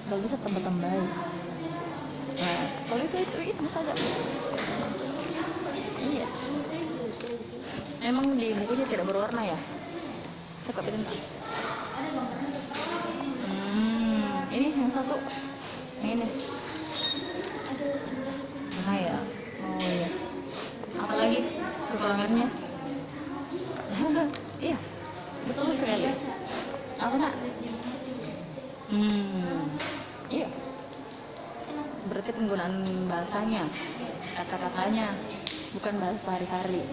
kalau bisa tambah-tambahin. Nah, kalau itu saja. Iya. Emang di Jadi dia tidak berwarna ya? Cakap bentar. Ini yang satu. Yang ini. Nah ya. Oh iya. Apa lagi kekurangannya? Iya. Betul sekali. Apa nak? Iya. Berarti penggunaan bahasanya, kata-katanya, bukan bahasa sehari-hari.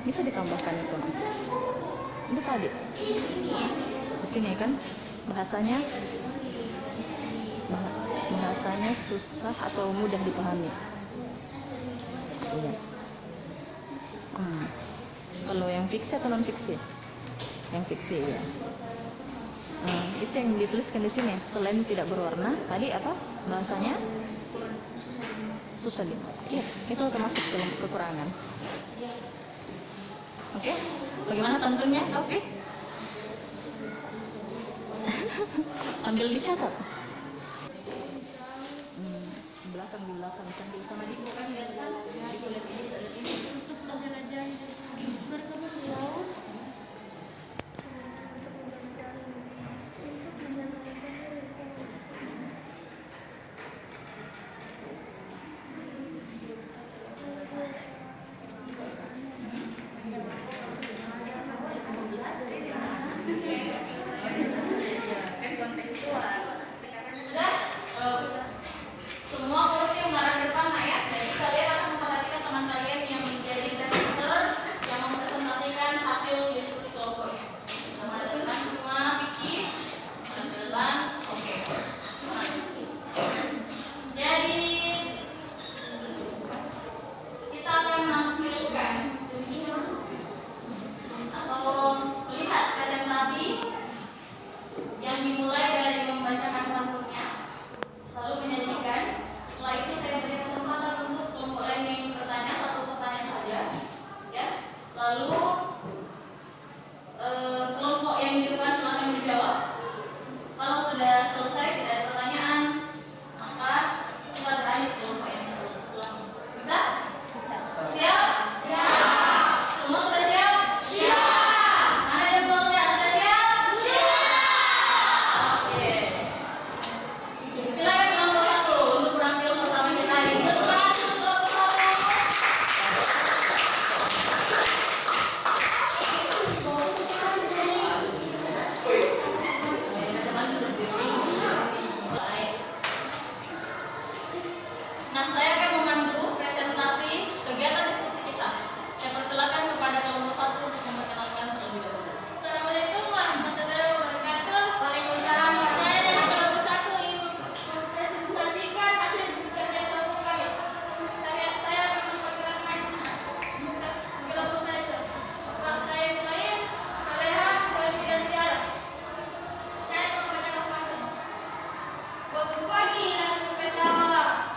Bisa ditambahkan itu. Itu tadi. Di sini kan bahasanya susah atau mudah dipahami. Iya. Kalau yang fiksi atau non fiksi? Yang fiksi ya. Itu yang dituliskan di sini. Selain tidak berwarna, tadi apa bahasanya? Susah gitu. Iya, itu termasuk kekurangan. Oke, bagaimana tentunya, Taufik? Ambil dicatat. Di belakang sambil sama di bukan lihat kan? Lihat ini. Untuk jelajah bertemu laut. Semua kursi yang mengarah ke depan ya. Jadi kalian akan memperhatikan teman kalian yang menjadi presenter yang mempresentasikan hasil diskusi kelompoknya. Teman-teman semua pikir depan, oke. Jadi kita akan menampilkan atau melihat presentasi yang dimulai dari membacakan pantunnya, lalu menyajikan. Setelah itu saya beri kesempatan untuk kelompok lain yang bertanya, satu pertanyaan saja, ya. Lalu kelompok yang di depan silakan menjawab. Kalau sudah selesai tidak ada pertanyaan, maka kita beralih ke kelompok yang selanjutnya. Bisa? Siap? Siap. Semua sudah siap? Siap. Mana jempolnya? Sudah siap? Siap. Oke. Silakan kelompok satu untuk berampil pertama kita di depan kelompok satu. Nah, saya akan memandu presentasi kegiatan diskusi kita. Saya persilakan kepada kelompok satu untuk memperkenalkan terlebih dahulu. Assalamualaikum warahmatullahi wabarakatuh. Waalaikumsalam. Saya dari kelompok 1 ingin mempresentasikan hasil kerja kelompok kami. Saya akan memperkenalkan kelompok saya itu. Saya Ismail, Saleha, Selvi dan Tiara. Saya membacakan pantun. Bangun pagi langsung ke sawah.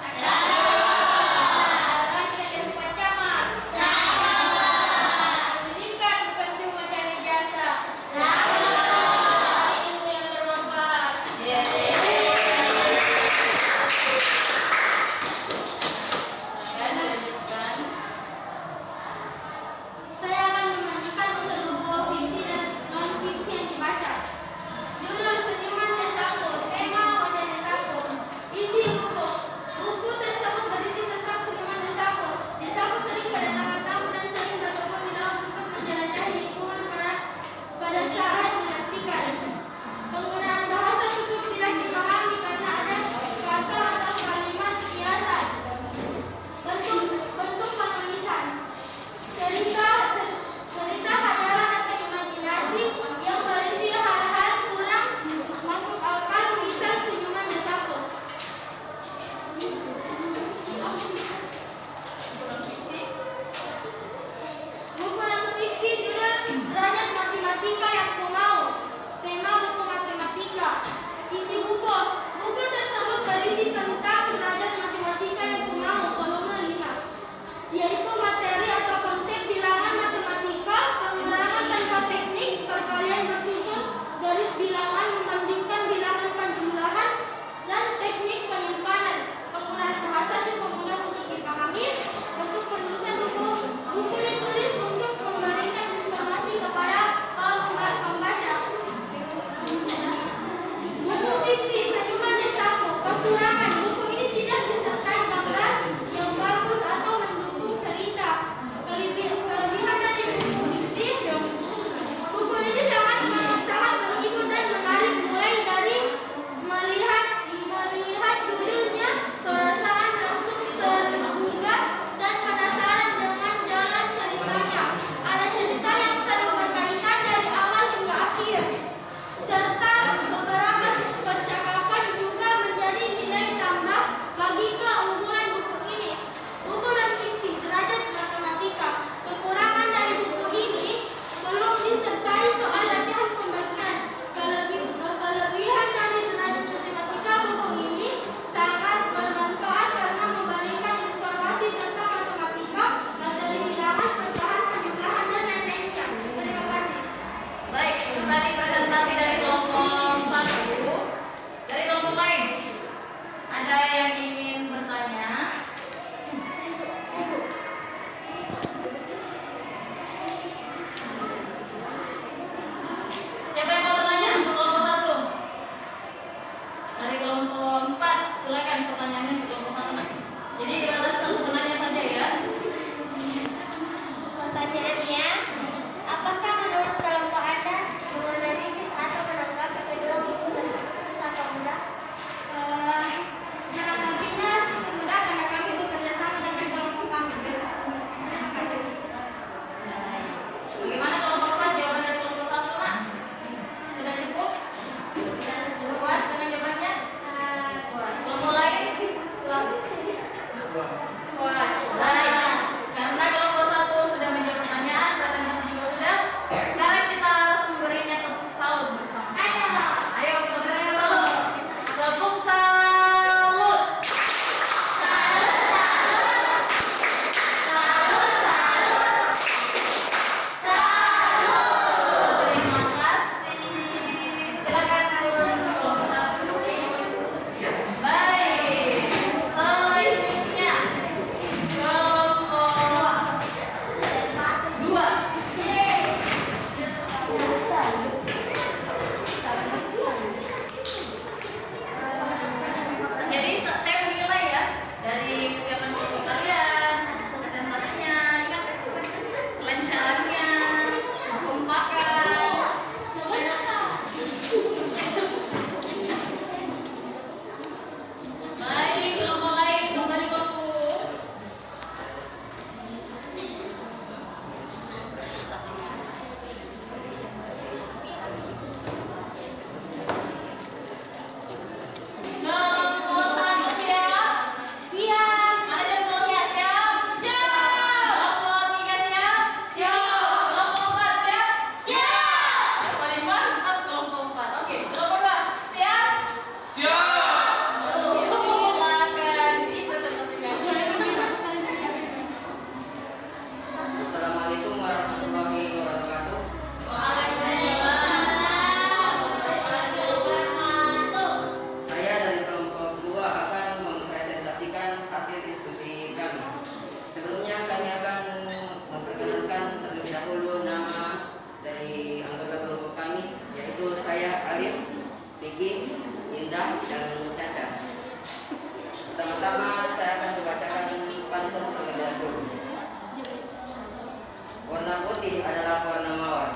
Warna putih adalah warna mawar.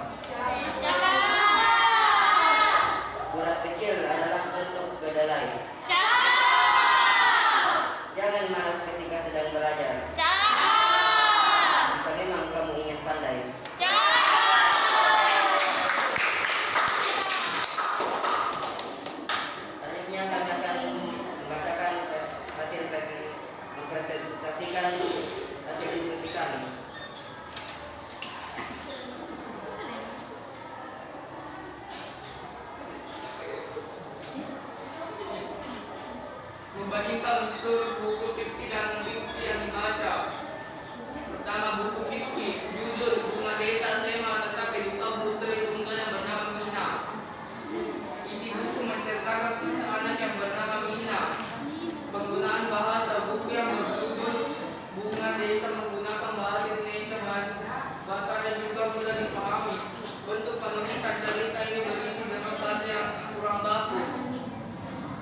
Ulat kecil adalah bentuk kedelai. Jangan malas ketika sedang belajar. Jika memang kamu ingin pandai. Selanjutnya kami akan membacakan mempresentasikan hasil diskusi kami. Membandingkan unsur buku fiksi dan fiksi yang dibaca. Pertama, buku fiksi, judul Bunga Desa, tema tentang kehidupan putri tunggal yang bernama Mina. Isi buku menceritakan kisah anak yang bernama Mina. Penggunaan bahasa buku yang berjudul Bunga Desa menggunakan bahasa Indonesia, bahasanya juga mudah dipahami. Bentuk penulisan cerita ini berisi dengan kata yang kurang baku.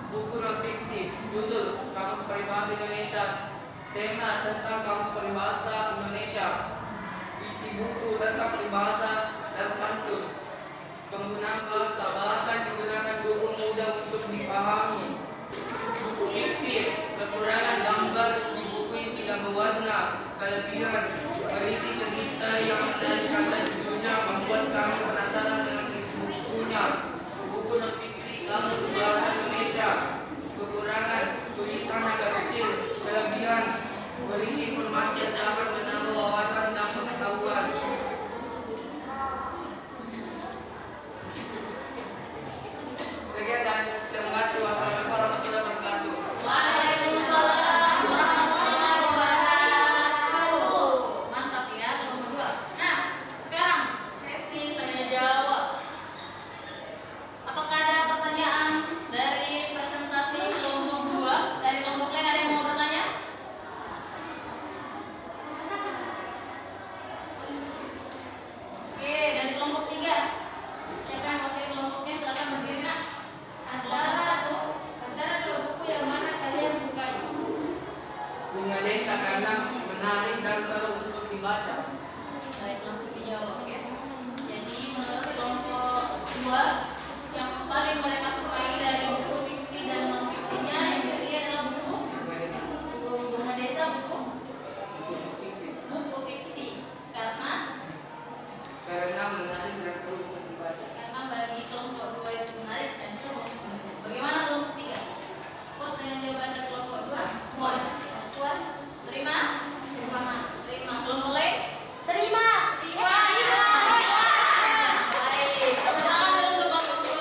Buku non fiksi, judul Kamus Peribahasa Indonesia, tema tentang Kamus Peribahasa Indonesia. Isi buku tentang peribahasa dan pantun. Penggunaan bahasa yang digunakan cukup mudah untuk dipahami. Buku fiksi, kekurangan gambar di buku ini tidak berwarna. Kelebihan berisi cerita yang menarik kata judulnya membuat kami penasaran dengan isi bukunya. Buku non fiksi Kamus Bahasa Indonesia, kekurangan tulisan agak kecil. Kelebihan berisi informasi yang dapat menambah wawasan dan pengetahuan. Sekian dan terima kasih. Wassalamualaikum warahmatullahi wabarakatuh. Waalaikumsalam warahmatullahi wabarakatuh. Mantap ya, nomor 2. Nah, sekarang sesi tanya jawab. Apakah ada pertanyaan dari presentasi kelompok 2? Dari kelompok lain ada yang mau bertanya? Oke, dari kelompok 3. Siapa yang wakili kelompoknya? Silakan berdiri, Nak. Antara dua buku yang mana kalian sukai? Bunga Desa karena menarik dan seru untuk dibaca. Baik, langsung dijawab ya. Jadi menurut kelompok 2 yang paling mereka sukai dari buku fiksi dan non fiksinya yang dipilih adalah buku Bunga Desa, buku fiksi. Karena menarik dan seru untuk dibaca. karena bagi kelompok 2 itu menarik dan seru. Bagaimana kelompok 3? Puas dengan jawaban dari kelompok 2? Puas. Puas? Terima? Terima. Kelompok lain? Terima. Baik, tepuk tangan dulu untuk kelompok 2.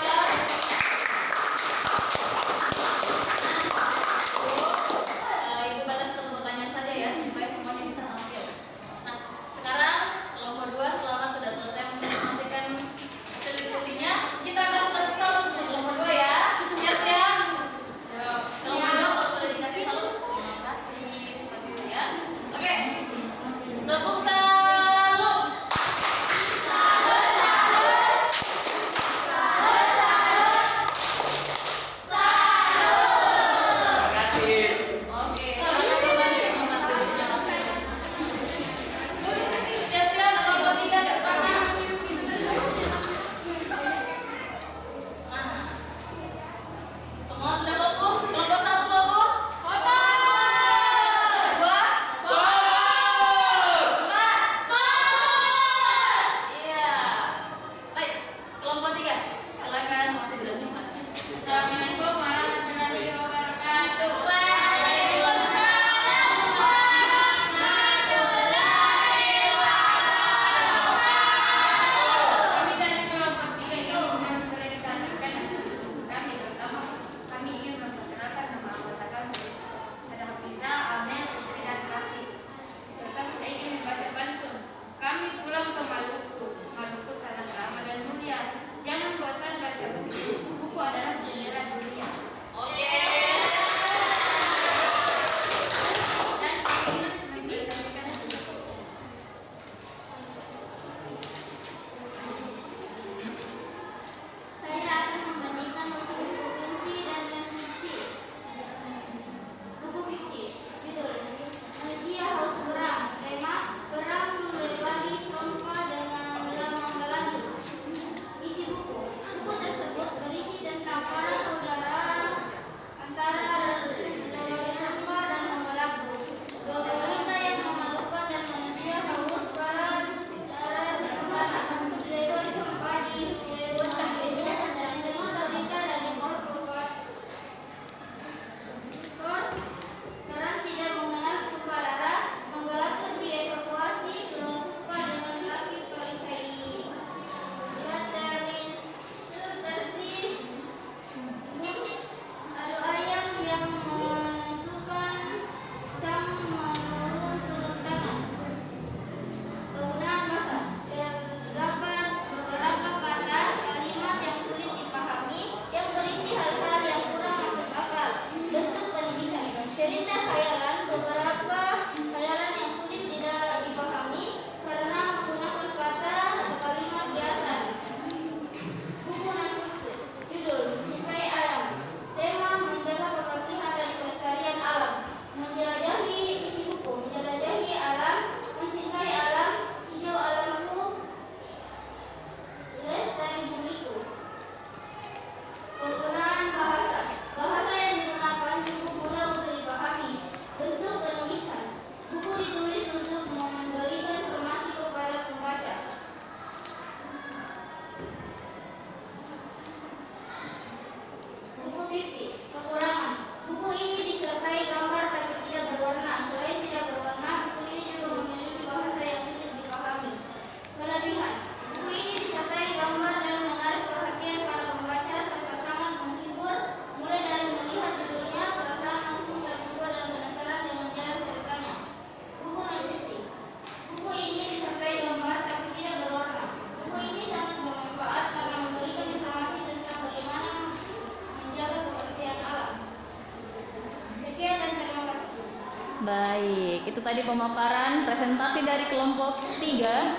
Baik, itu tadi pemaparan presentasi dari kelompok 3.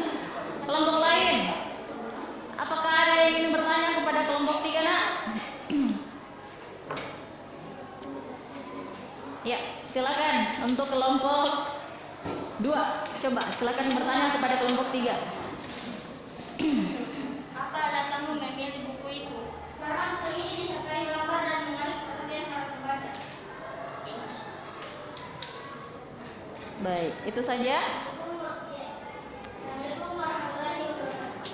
Kelompok lain, apakah ada yang ingin bertanya kepada kelompok 3, nak? Ya, silakan untuk kelompok 2. Coba silakan bertanya kepada kelompok 3. Apa alasanmu memilih buku itu? Karena buku ini disertai gambar dan menarik perhatian para pembaca. Baik, itu saja.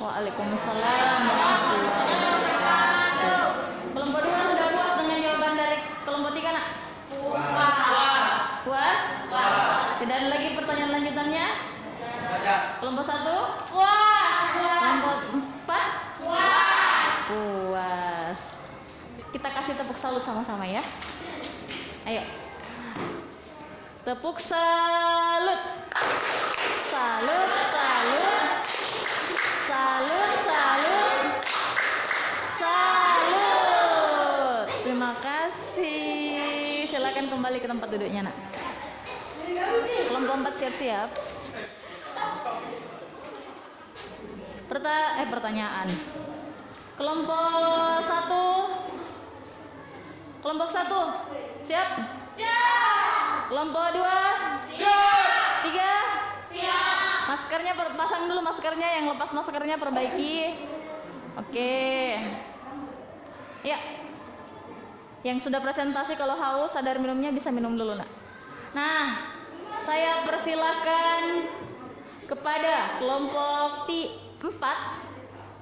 Waalaikumsalam warahmatullahi wabarakatuh. Kelompok 2 sudah puas dengan jawaban dari kelompok 3, nak? Puas. Puas? Puas. Tidak ada lagi pertanyaan lanjutannya? Kelompok 1? Puas. Kelompok 4? Puas. Puas. Kita kasih tepuk salut sama-sama ya. Ayo. Tepuk salut. Salut, salut. Salut, salut. Salut. Terima kasih. Silakan kembali ke tempat duduknya, nak. Kelompok 4 siap-siap. Pertanyaan. Kelompok 1. Kelompok 1. Siap? Siap. Kelompok 2. Siap. 3. Siap. Maskernya pasang dulu maskernya, yang lepas maskernya perbaiki. Oke. Ya. Yang sudah presentasi kalau haus sadar minumnya bisa minum dulu, nak. Nah, saya persilakan kepada kelompok 4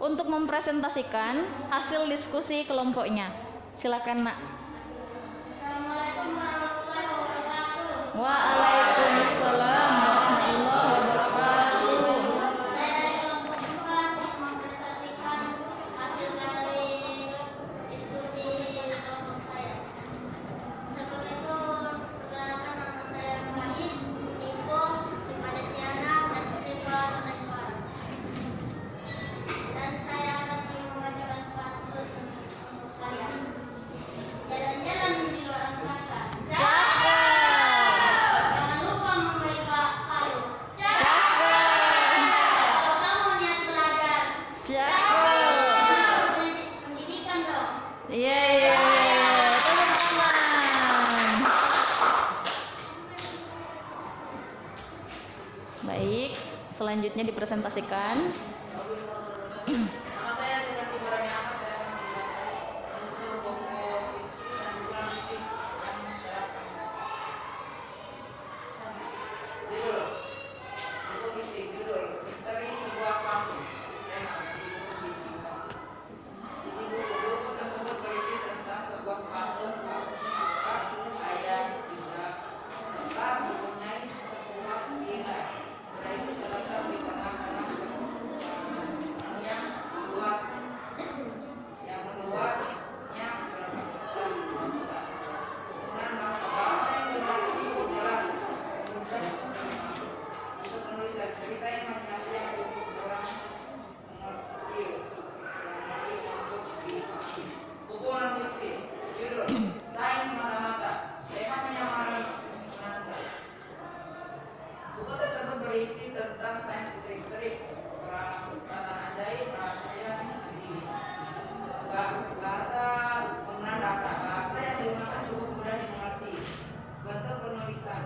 untuk mempresentasikan hasil diskusi kelompoknya. Silakan, nak. Assalamualaikum warahmatullahi wabarakatuh. Waalaikumsalam warahmatullahi wabarakatuh. Saya dari kelompok 4 yang mempresentasikan hasil dari diskusi kelompok saya. Sebelum itu, perkenalkan nama saya Faiz, Ibu, Sipadesiana, dan Sifat Neswara. Dan saya akan membacakan pantun untuk kalian. Jalan-jalan di luar angkasa. Jangan lupa membawa palu. Kalau kamu niat belajar. Pendidikan dong. Iya. Tepuk tangan. Baik, selanjutnya dipresentasikan. Nama saya seperti barangnya apa, saya akan menjelaskan unsur pokok fiksi dan juga motif yang diterapkan. Judul buku fiksi, judul Misteri Sebuah Kampung. Tema di buku fiksi. Isi buku tersebut berisi tentang sebuah kampung ayam bisa tempat mempunyai sebuah villa. Villa itu terletak di tengah-tengah yang luas, yang meluasnya berkata. Kemudian bahasa yang berlaku cukup jelas, mudah untuk penulisan cerita imajinasi yang cukup kurang mengerti untuk buku non fiksi. Judul Sains Mata-Mata. Tema menyamari Sunanda. Buku tersebut berisi tentang sains trik-trik, peralatan ajaib, rahasia diri. Penggunaan bahasa yang digunakan cukup mudah dimengerti. Bentuk penulisan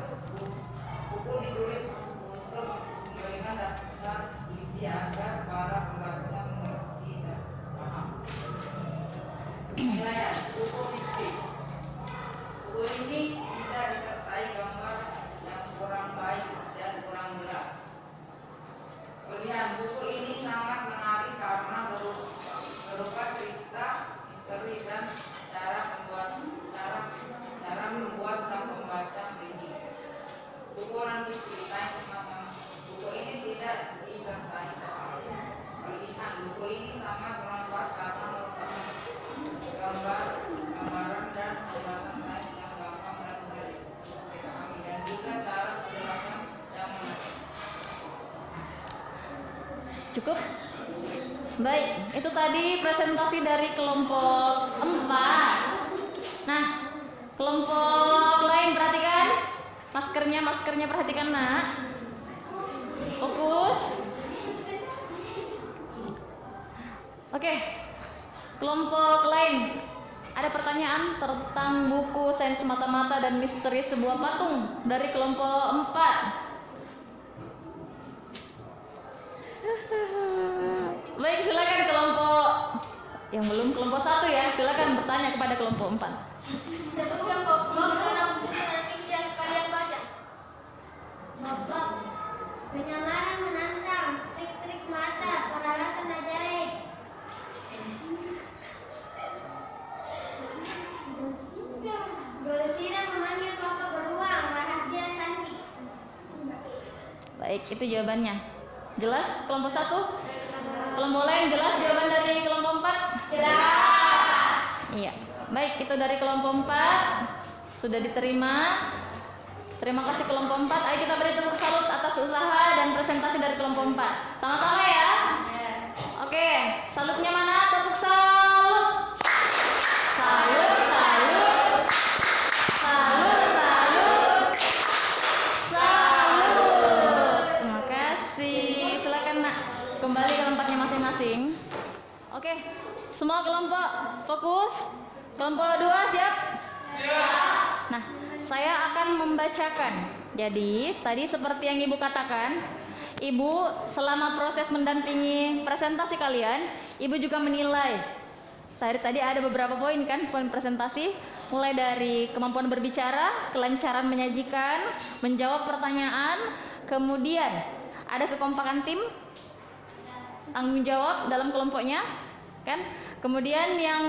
buku ditulis untuk memberikan daftar isi agar para pembaca mengerti dan paham. Penilaian buku fiksi. Buku ini tidak disertai gambar yang kurang baik dan kurang jelas. Pilihan buku ini sangat menarik karena berupa cerita misteri dan cara membuat sang pembaca merinding. Buku non fiksi sains mata. Buku ini tidak disertai soal. Kelebihan buku ini sangat bermanfaat karena merupakan gambaran dan penjelasan sains yang gampang dan mudah dipahami, dan juga cara penjelasan yang menarik. Cukup? Baik, itu tadi presentasi dari kelompok 4. Nah, kelompok lain perhatikan. Masker maskernya perhatikan nak. Fokus. Oke, kelompok lain. Ada pertanyaan tentang buku Sains Mata-Mata dan Misteri Sebuah Patung dari kelompok 4. Baik, silakan kelompok yang belum kelompok 1 ya, silakan bertanya kepada kelompok 4. Sebutkan bab dalam buku fiksi yang kalian baca. Bab penyamaran menantang, trik-trik mata, peralatan ajaib. Godzilla memanggil Papa beruang, rahasia Sandy. Baik, itu jawabannya. Jelas kelompok 1? Kelompok lain jelas jawaban dari kelompok 4? Jelas. Iya. Baik, itu dari kelompok 4 sudah diterima. Terima kasih kelompok 4. Ayo kita beri tepuk salut atas usaha dan presentasi dari kelompok 4. Sama-sama ya. Oke, salutnya mana? Tepuk salut. Salut, salut. Salut, salut. Salut. Terima kasih. Silakan nak kembali ke tempatnya masing-masing. Oke, semua kelompok fokus. Kelompok 2 siap? Siap. Nah, saya akan membacakan. Jadi, tadi seperti yang Ibu katakan, Ibu selama proses mendampingi presentasi kalian, Ibu juga menilai. Tadi ada beberapa poin kan, poin presentasi, mulai dari kemampuan berbicara, kelancaran menyajikan, menjawab pertanyaan, kemudian ada kekompakan tim, tanggung jawab dalam kelompoknya, kan? Kemudian yang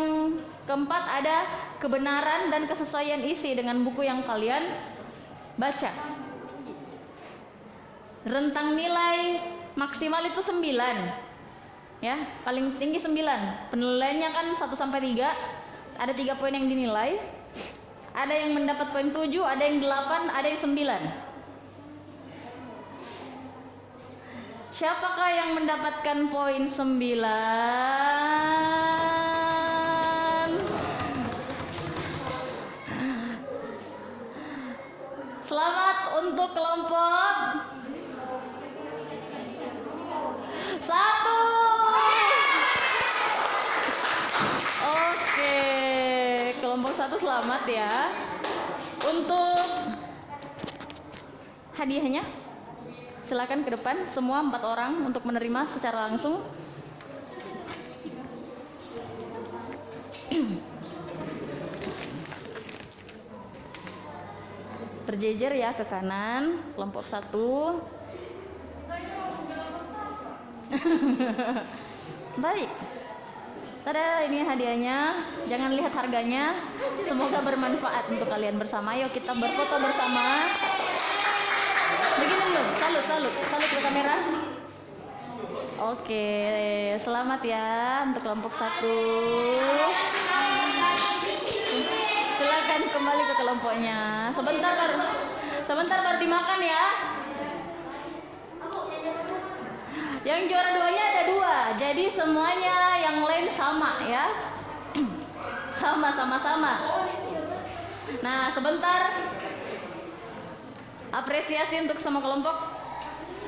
keempat ada kebenaran dan kesesuaian isi dengan buku yang kalian baca. Rentang nilai maksimal itu 9. Ya, paling tinggi 9. Penilaiannya kan 1 sampai 3. Ada 3 poin yang dinilai. Ada yang mendapat poin 7, ada yang 8, ada yang 9. Siapakah yang mendapatkan poin 9? Selamat untuk kelompok 1. Oke, kelompok 1 selamat ya. Untuk hadiahnya silakan ke depan semua 4 orang untuk menerima secara langsung. Berjejer ya ke kanan, kelompok 1. Baik. Tada, ini hadiahnya. Jangan lihat harganya. Semoga bermanfaat untuk kalian bersama. Yuk kita berfoto bersama. Begini dulu, salut ke kamera. Oke, selamat ya untuk kelompok 1. Silakan kembali ke kelompoknya. Sebentar baru dimakan ya. Yang juara 2-nya ada 2. Jadi semuanya yang lain sama ya. Sama. Nah, sebentar. Apresiasi untuk semua kelompok.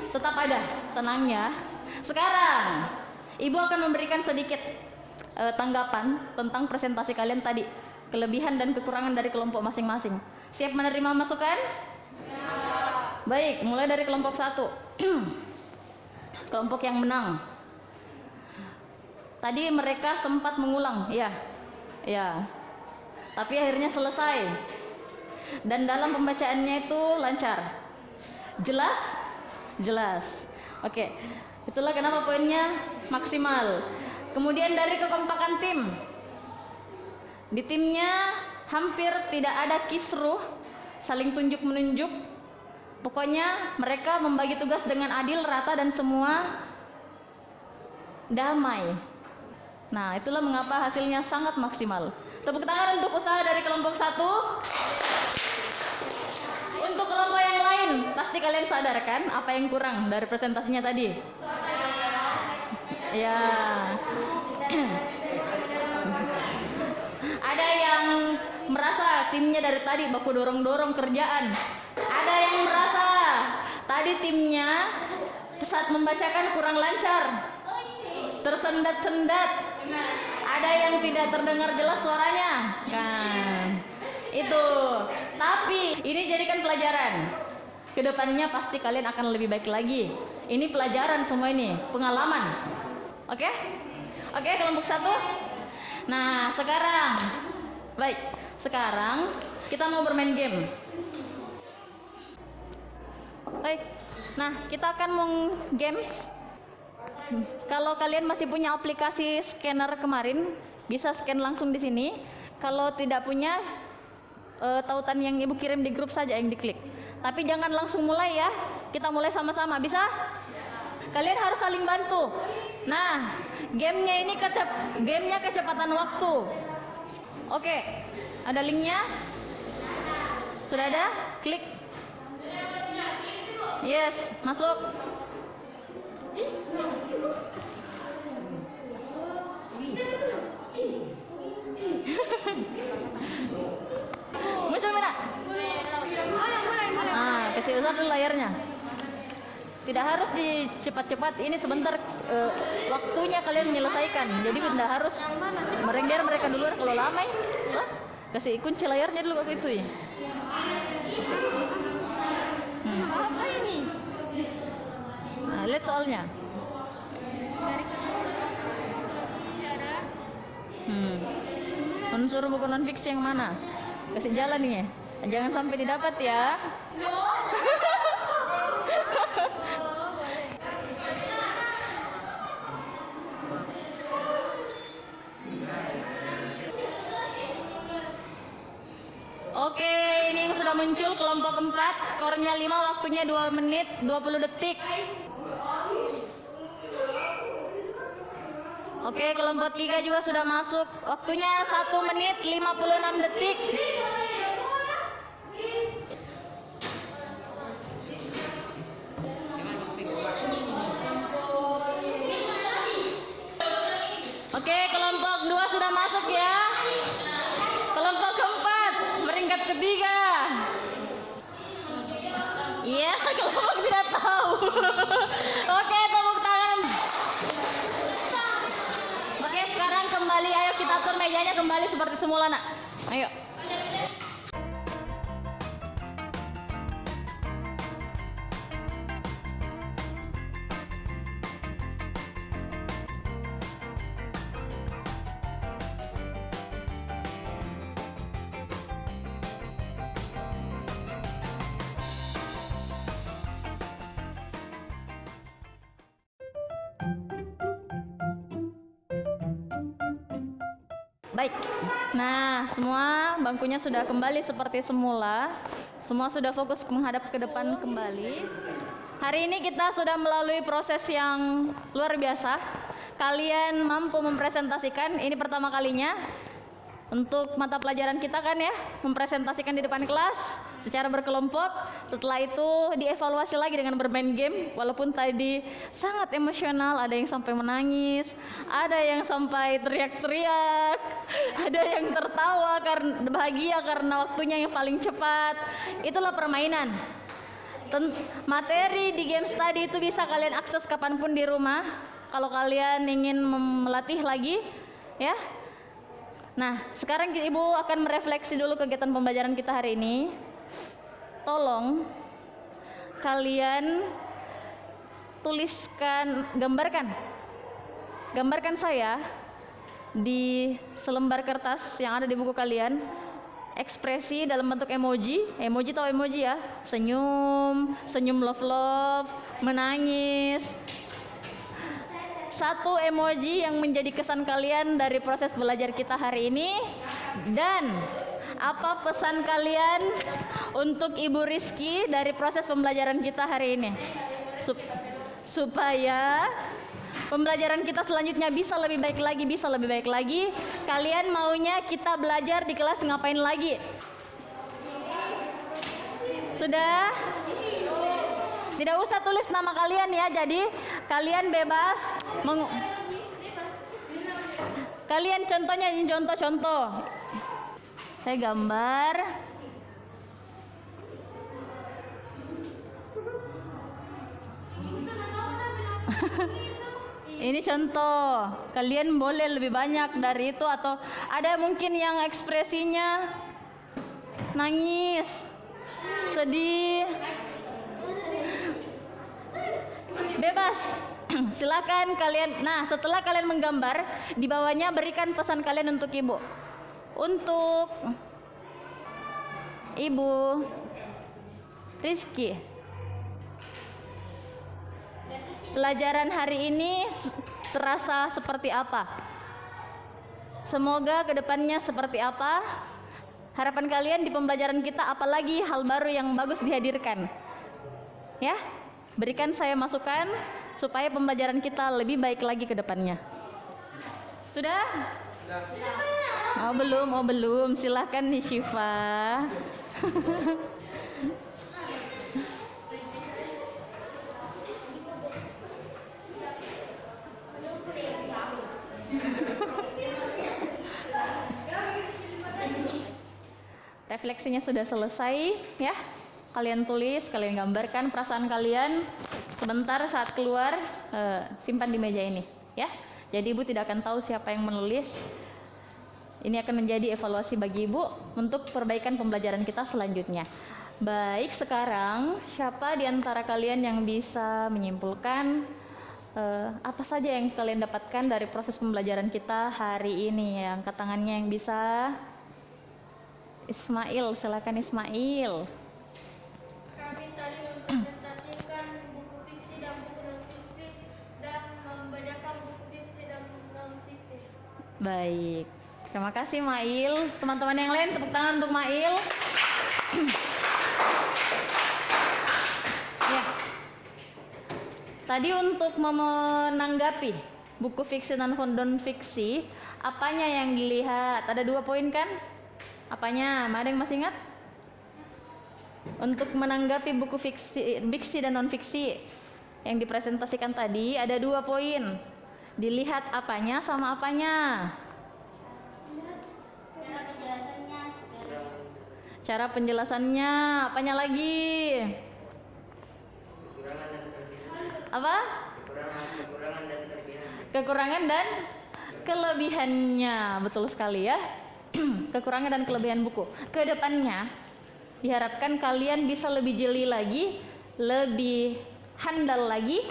Tetap ada, tenang ya. Sekarang, Ibu akan memberikan sedikit tanggapan tentang presentasi kalian tadi. Kelebihan dan kekurangan dari kelompok masing-masing. Siap menerima masukan? Baik, mulai dari kelompok 1. Kelompok yang menang. Tadi mereka sempat mengulang, ya. Tapi akhirnya selesai. Dan dalam pembacaannya itu lancar. Jelas. Oke. Itulah kenapa poinnya maksimal. Kemudian dari kekompakan tim. Di timnya hampir tidak ada kisruh, saling tunjuk-menunjuk. Pokoknya mereka membagi tugas dengan adil, rata, dan semua damai. Nah, itulah mengapa hasilnya sangat maksimal. Tepuk tangan untuk usaha dari kelompok 1. Untuk kelompok yang lain, pasti kalian sadar kan apa yang kurang dari presentasinya tadi? Ya. Ada yang merasa timnya dari tadi baku dorong-dorong kerjaan. Ada yang merasa tadi timnya saat membacakan kurang lancar, tersendat-sendat, ada yang tidak terdengar jelas suaranya, kan? Itu. Tapi ini jadikan pelajaran. Kedepannya pasti kalian akan lebih baik lagi. Ini pelajaran semua ini, pengalaman. Oke? Oke, kelompok 1. Nah, sekarang kita mau bermain game. Baik. Nah, kita akan mau games. Kalau kalian masih punya aplikasi scanner kemarin, bisa scan langsung di sini. Kalau tidak punya, tautan yang ibu kirim di grup saja yang diklik. Tapi jangan langsung mulai ya. Kita mulai sama-sama, bisa? Kalian harus saling bantu. Nah, gamenya kecepatan waktu. Oke, ada linknya? Sudah ada? Klik. Yes, masuk. Muncul mana? Kasih besar dulu layarnya. Tidak harus cepat-cepat. Ini sebentar waktunya kalian menyelesaikan. Jadi tidak harus mereka dulu. Kalau lama ya, kasih kunci layarnya dulu waktu itu ya. Apa ini? Nah, lihat soalnya. Unsur buku non fiksi yang mana? Kasih jalan nih ya. Jangan sampai didapat ya. Oke, ini yang sudah muncul kelompok 4, skornya 5, waktunya 2 menit 20 detik. Oke, kelompok 3 juga sudah masuk, waktunya 1 menit 56 detik. Oke, kelompok 2 sudah masuk ya. Kelompok keempat, peringkat ketiga. Iya, kelompok tidak tahu. Oke, tepuk tangan. Oke, sekarang kembali, ayo kita atur mejanya kembali seperti semula, nak. Ayo. Baik, nah semua bangkunya sudah kembali seperti semula. Semua sudah fokus menghadap ke depan kembali. Hari ini kita sudah melalui proses yang luar biasa. Kalian mampu mempresentasikan, ini pertama kalinya untuk mata pelajaran kita kan ya, mempresentasikan di depan kelas secara berkelompok. Setelah itu dievaluasi lagi dengan bermain game. Walaupun tadi sangat emosional, ada yang sampai menangis, ada yang sampai teriak-teriak, ada yang tertawa karena bahagia karena waktunya yang paling cepat. Itulah permainan. Materi di game tadi itu bisa kalian akses kapanpun di rumah. Kalau kalian ingin melatih lagi, ya. Nah, sekarang Ibu akan merefleksi dulu kegiatan pembelajaran kita hari ini. Tolong kalian tuliskan, gambarkan saya di selembar kertas yang ada di buku kalian. Ekspresi dalam bentuk emoji. Emoji tahu emoji ya? Senyum, senyum love, menangis. Satu emoji yang menjadi kesan kalian dari proses belajar kita hari ini. Dan apa pesan kalian untuk Ibu Rizky dari proses pembelajaran kita hari ini? Supaya pembelajaran kita selanjutnya bisa lebih baik lagi. Kalian maunya kita belajar di kelas ngapain lagi? Sudah? Tidak usah tulis nama kalian ya, jadi kalian bebas. Kalian contohnya, ini contoh. Saya gambar. Ini contoh. Kalian boleh lebih banyak dari itu, atau ada mungkin yang ekspresinya nangis, sedih. Bebas. Silakan kalian. Nah, setelah kalian menggambar, di bawahnya berikan pesan kalian untuk ibu. Untuk Ibu Rizky, pelajaran hari ini terasa seperti apa? Semoga kedepannya seperti apa? Harapan kalian di pembelajaran kita, apalagi hal baru yang bagus dihadirkan. Ya, berikan saya masukan supaya pembelajaran kita lebih baik lagi ke depannya. Sudah? Oh belum. Silahkan nih Syifa. Refleksinya sudah selesai ya. Kalian tulis, kalian gambarkan perasaan kalian. Sebentar saat keluar, simpan di meja ini ya. Jadi ibu tidak akan tahu siapa yang menulis. Ini akan menjadi evaluasi bagi ibu untuk perbaikan pembelajaran kita selanjutnya. Baik, sekarang siapa di antara kalian yang bisa menyimpulkan apa saja yang kalian dapatkan dari proses pembelajaran kita hari ini? Yang angkat tangannya yang bisa. Ismail, silakan Ismail. Kami tadi mempresentasikan buku fiksi dan buku non-fiksi dan membedakan buku fiksi dan non-fiksi. Baik, terima kasih Mail. Teman-teman yang lain tepuk tangan untuk Mail. Ya. Tadi untuk menanggapi buku fiksi dan non-fiksi, apanya yang dilihat? Ada 2 poin kan? Apanya? Ada yang masih ingat? Untuk menanggapi buku fiksi dan non-fiksi yang dipresentasikan tadi ada 2 poin. Dilihat apanya sama apanya. Cara penjelasannya, apanya lagi? Apa? Kekurangan dan kelebihannya. Betul sekali ya. Kekurangan dan kelebihan buku. Kedepannya diharapkan kalian bisa lebih jeli lagi, lebih handal lagi,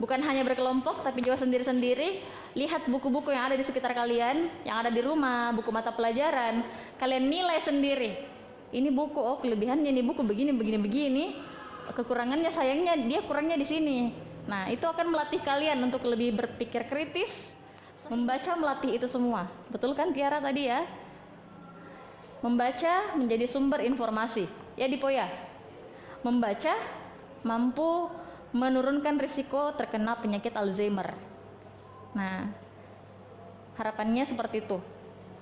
bukan hanya berkelompok tapi juga sendiri-sendiri. Lihat buku-buku yang ada di sekitar kalian, yang ada di rumah, buku mata pelajaran, kalian nilai sendiri. Ini buku, oh kelebihannya ini buku begini, kekurangannya sayangnya dia kurangnya di sini. Nah, itu akan melatih kalian untuk lebih berpikir kritis, membaca, melatih itu semua. Betul kan Tiara tadi ya? Membaca menjadi sumber informasi. Ya Dipo ya? Membaca mampu menurunkan risiko terkena penyakit Alzheimer. Nah, harapannya seperti itu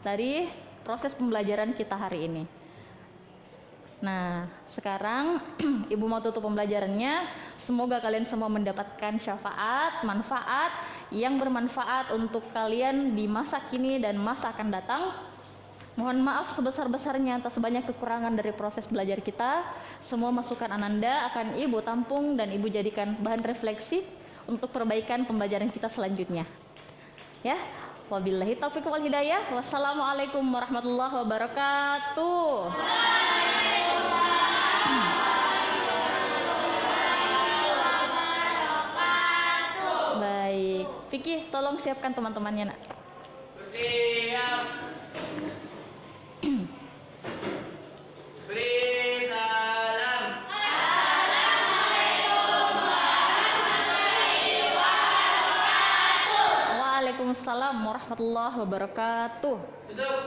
dari proses pembelajaran kita hari ini. Nah, sekarang Ibu mau tutup pembelajarannya. Semoga kalian semua mendapatkan syafaat, manfaat yang bermanfaat untuk kalian di masa kini dan masa akan datang. Mohon maaf sebesar-besarnya atas banyak kekurangan dari proses belajar kita. Semua masukan Ananda akan Ibu tampung dan Ibu jadikan bahan refleksi untuk perbaikan pembelajaran kita selanjutnya. Ya, wabillahi taufiq wal hidayah. Wassalamualaikum warahmatullahi wabarakatuh. Baik, Vicky tolong siapkan teman-temannya nak. Siap. Beri salam. Assalamualaikum warahmatullahi wabarakatuh. Waalaikumsalam warahmatullahi wabarakatuh. Duduk.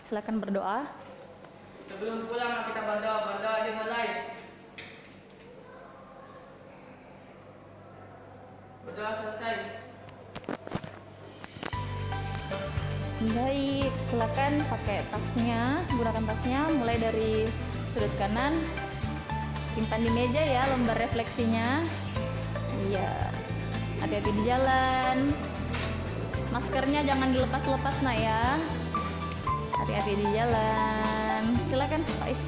Silakan berdoa. Sebelum pulang kita berdoa dimulai. Berdoa selesai. Baik, silakan pakai tasnya, gunakan tasnya mulai dari sudut kanan. Simpan di meja ya lembar refleksinya. Iya. Hati-hati di jalan. Maskernya jangan dilepas-lepas nak ya. Hati-hati di jalan. Silakan Faiz.